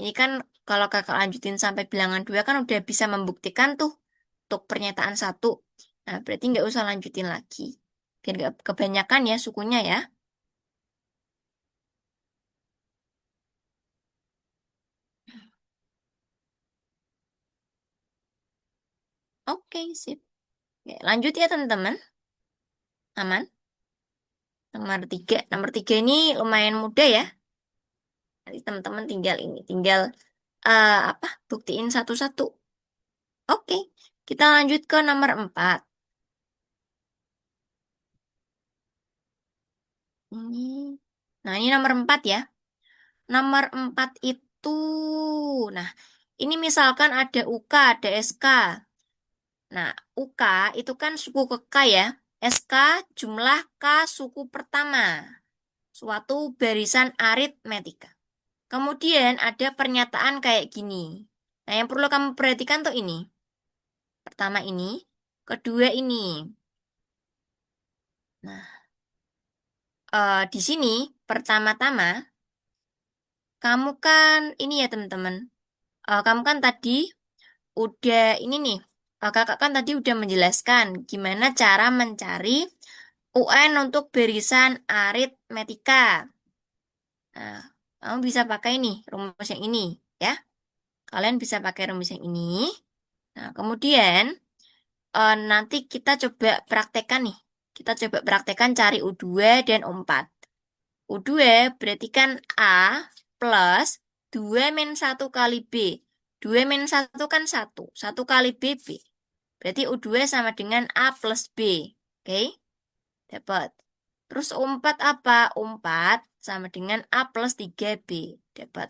ini kan kalau kakak lanjutin sampai bilangan 2 kan udah bisa membuktikan tuh untuk pernyataan satu. Nah, berarti nggak usah lanjutin lagi. Biar nggak kebanyakan ya sukunya ya. Oke, sip. Oke, lanjut ya teman-teman. Aman. Nomor tiga ini lumayan mudah ya. Nanti teman-teman tinggal ini, tinggal apa? Buktiin satu-satu. Oke, kita lanjut ke nomor 4. Ini, nah ini nomor 4 ya. Nomor 4 itu, nah ini misalkan ada UK, ada SK. Nah, UK itu kan suku ke K ya. SK jumlah K suku pertama. Suatu barisan aritmetika. Kemudian ada pernyataan kayak gini. Nah, yang perlu kamu perhatikan tuh ini. Pertama ini, kedua ini. Nah, di sini pertama-tama kamu kan ini ya teman-teman. Kamu kan tadi udah ini nih. Kakak kan tadi udah menjelaskan gimana cara mencari UN untuk barisan aritmetika. Nah, kamu bisa pakai nih rumus yang ini ya. Kalian bisa pakai rumus yang ini. Nah, kemudian nanti kita coba praktekkan nih. Kita coba praktekkan cari U2 dan U4. U2 berarti kan A plus 2 min 1 kali B. 2 min 1 kan 1. 1 kali B, B. Berarti U2 sama dengan A plus B. Oke? Dapat. Terus U4 apa? U4 sama dengan A plus 3B. Dapat.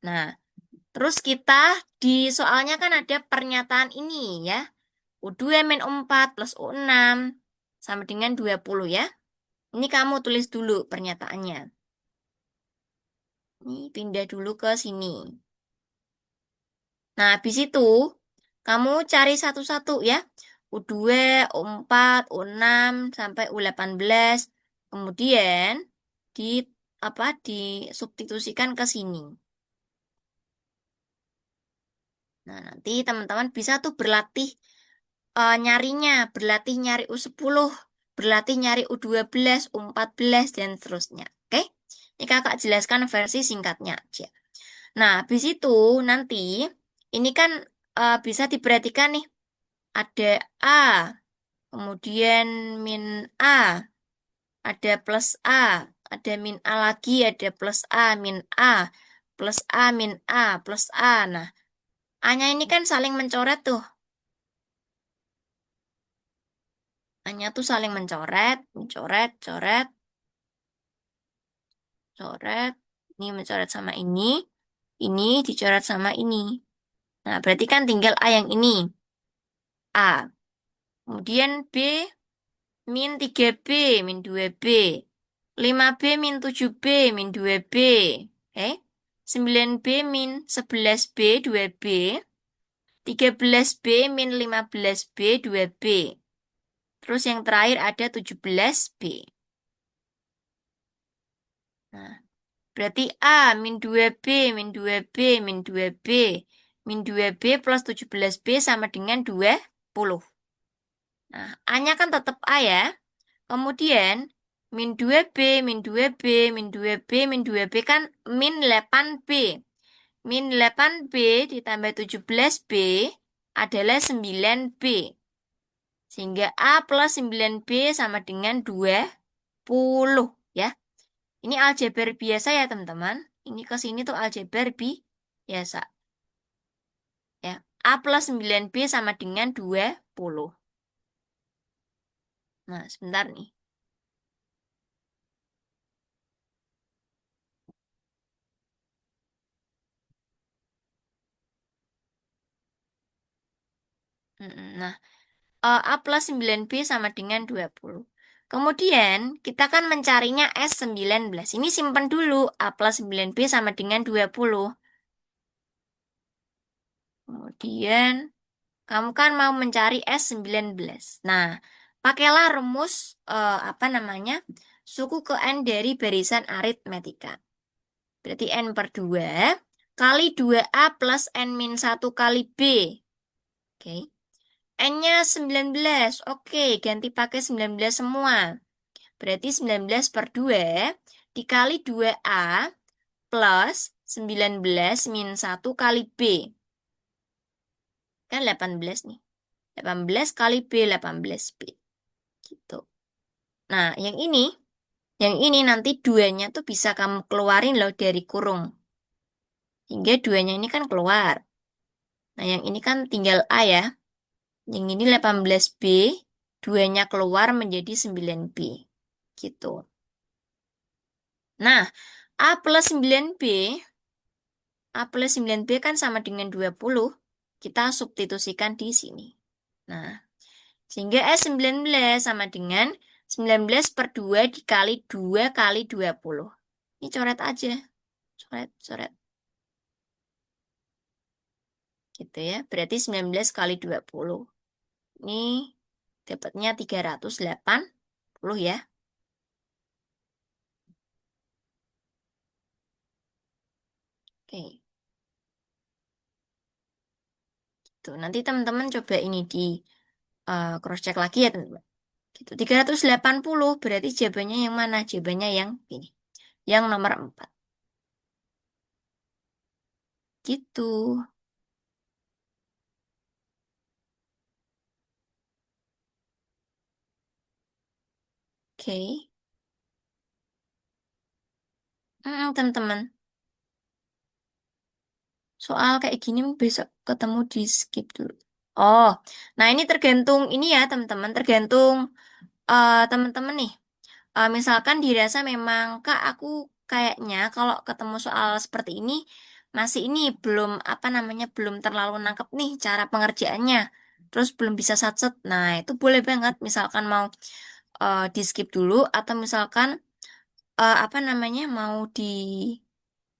Nah, terus kita di soalnya kan ada pernyataan ini ya. U2 min U4 plus U6 sama dengan 20 ya. Ini kamu tulis dulu pernyataannya. Ini pindah dulu ke sini. Nah, habis itu kamu cari satu-satu ya. U2, U4, U6 sampai U18. Kemudian di disubstitusikan ke sini. Nah, nanti teman-teman bisa tuh berlatih nyarinya, berlatih nyari U10, berlatih nyari U12, U14 dan seterusnya. Oke? Ini Kakak jelaskan versi singkatnya aja. Nah, habis itu nanti ini kan bisa diperhatikan nih, ada A, kemudian min A, ada plus A, ada min A lagi, ada plus A, min A, plus A, min A, plus A. Nah, A-nya ini kan saling mencoret tuh. A-nya tuh saling mencoret, mencoret, coret, coret. Ini mencoret sama ini dicoret sama ini. Nah, berarti kan tinggal A yang ini. A. Kemudian B min 3B min 2B. 5B min 7B min 2B. Eh? 9B min 11B 2B. 13B min 15B 2B. Terus yang terakhir ada 17B. Nah, berarti A min 2B min 2B min 2B min 2B plus 17B sama dengan 20. Nah, A-nya kan tetap A ya. Kemudian min 2B, min 2B, min 2B, min 2B kan min 8B. Min 8B ditambah 17B adalah 9B. Sehingga A plus 9B sama dengan 20 ya. Ini aljabar biasa ya teman-teman. Ini ke sini tuh aljabar biasa. Ya. A plus 9B sama dengan 20. Nah, sebentar nih. Nah, A plus 9B sama dengan 20. Kemudian, kita kan mencarinya S19. Ini simpan dulu. A plus 9B sama dengan 20. Kemudian, kamu kan mau mencari S19. Nah, pakailah rumus, apa namanya, suku ke N dari barisan aritmetika. Berarti N per 2 kali 2A plus N min 1 kali B. Oke. N-nya 19. Oke, ganti pakai 19 semua. Berarti 19 per 2 dikali 2A plus 19 min 1 kali B. Kan 18 nih. 18 kali B, 18B. Gitu. Nah, yang ini nanti duanya tuh bisa kamu keluarin loh dari kurung. Hingga duanya ini kan keluar. Nah, yang ini kan tinggal A ya. Yang ini 18B, duanya keluar menjadi 9B. Gitu. Nah, A plus 9B, A plus 9B kan sama dengan 20. Kita substitusikan di sini. Nah, sehingga S19 sama dengan 19 per 2 dikali 2 kali 20. Ini coret aja. Coret, coret. Gitu ya. Berarti 19 kali 20. Ini dapatnya 380 ya. Oke. Tuh, nanti teman-teman coba ini di cross check lagi ya teman-teman. Gitu. 380 berarti jawabannya yang mana? Jawabannya yang ini. Yang nomor 4. Gitu. Oke. Teman-teman. Soal kayak gini besok ketemu di skip dulu. Oh, nah ini tergantung ini ya teman-teman, tergantung teman-teman nih. Misalkan dirasa memang Kak aku kayaknya kalau ketemu soal seperti ini masih ini belum apa namanya belum terlalu nangkep nih cara pengerjaannya. Terus belum bisa satset. Nah, itu boleh banget misalkan mau di skip dulu atau misalkan apa namanya mau di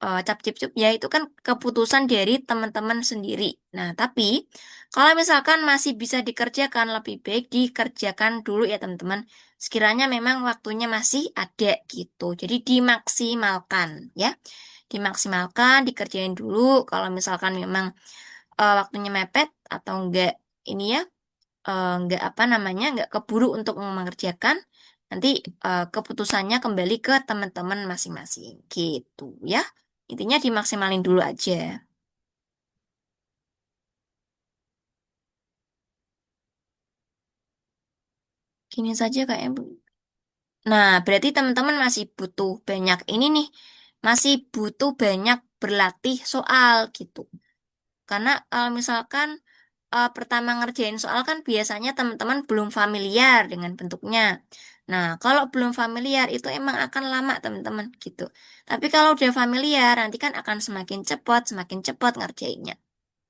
cap cip cup ya itu kan keputusan dari teman-teman sendiri. Nah, tapi kalau misalkan masih bisa dikerjakan lebih baik dikerjakan dulu ya teman-teman. Sekiranya memang waktunya masih ada gitu. Jadi dimaksimalkan ya. Dimaksimalkan, dikerjain dulu. Kalau misalkan memang waktunya mepet atau enggak ini ya nggak apa namanya nggak keburu untuk mengerjakan nanti keputusannya kembali ke teman-teman masing-masing gitu ya intinya dimaksimalin dulu aja gini saja kayak nah berarti teman-teman masih butuh banyak ini nih masih butuh banyak berlatih soal gitu karena kalau misalkan pertama ngerjain soal kan biasanya teman-teman belum familiar dengan bentuknya. Nah, kalau belum familiar itu emang akan lama teman-teman gitu. Tapi kalau udah familiar nanti kan akan semakin cepat ngerjainnya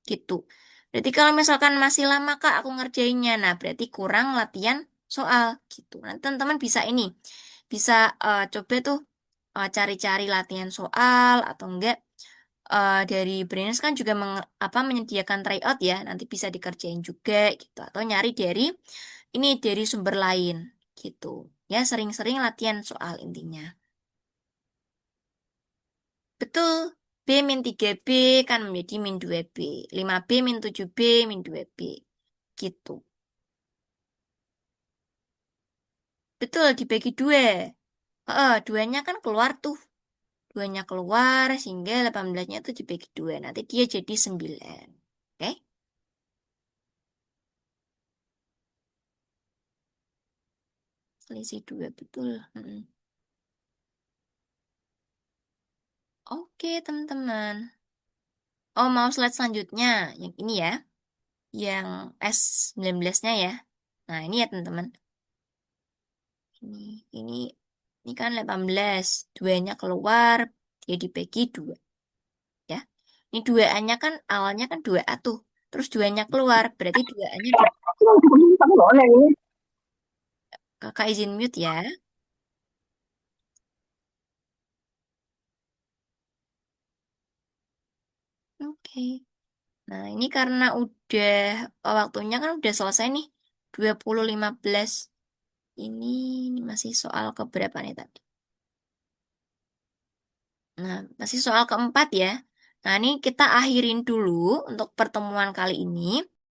gitu. Berarti kalau misalkan masih lama Kak aku ngerjainnya, nah berarti kurang latihan soal gitu. Nanti teman-teman bisa ini, bisa coba tuh cari-cari latihan soal atau enggak dari Brains kan juga apa menyediakan tryout ya, nanti bisa dikerjain juga gitu atau nyari dari ini dari sumber lain gitu. Ya, sering-sering latihan soal intinya. Betul. B min 3B kan menjadi min 2B. 5B min 7B min 2B. Gitu. Betul, dibagi dua. Duanya kan keluar tuh. Duanya keluar sehingga 18-nya tuh dibagi dua. Nanti dia jadi 9. Oke? Selisih dua, betul. Mm-mm. Oke, teman-teman. Oh, mau slide selanjutnya. Yang ini ya. Yang S19-nya ya. Nah, ini ya, teman-teman. Ini, ini, ini kan 18. Duanya keluar, dia dibagi dua. Ya. Ini duaannya kan, awalnya kan 2A tuh. Terus duanya keluar, berarti duaannya di... Kamu boleh ini. Kakak izin mute ya. Oke. Nah, ini karena udah, waktunya kan udah selesai nih. 20.15. Ini, ini masih soal keberapa nih tadi? Nah, masih soal keempat ya. Nah, ini kita akhirin dulu untuk pertemuan kali ini.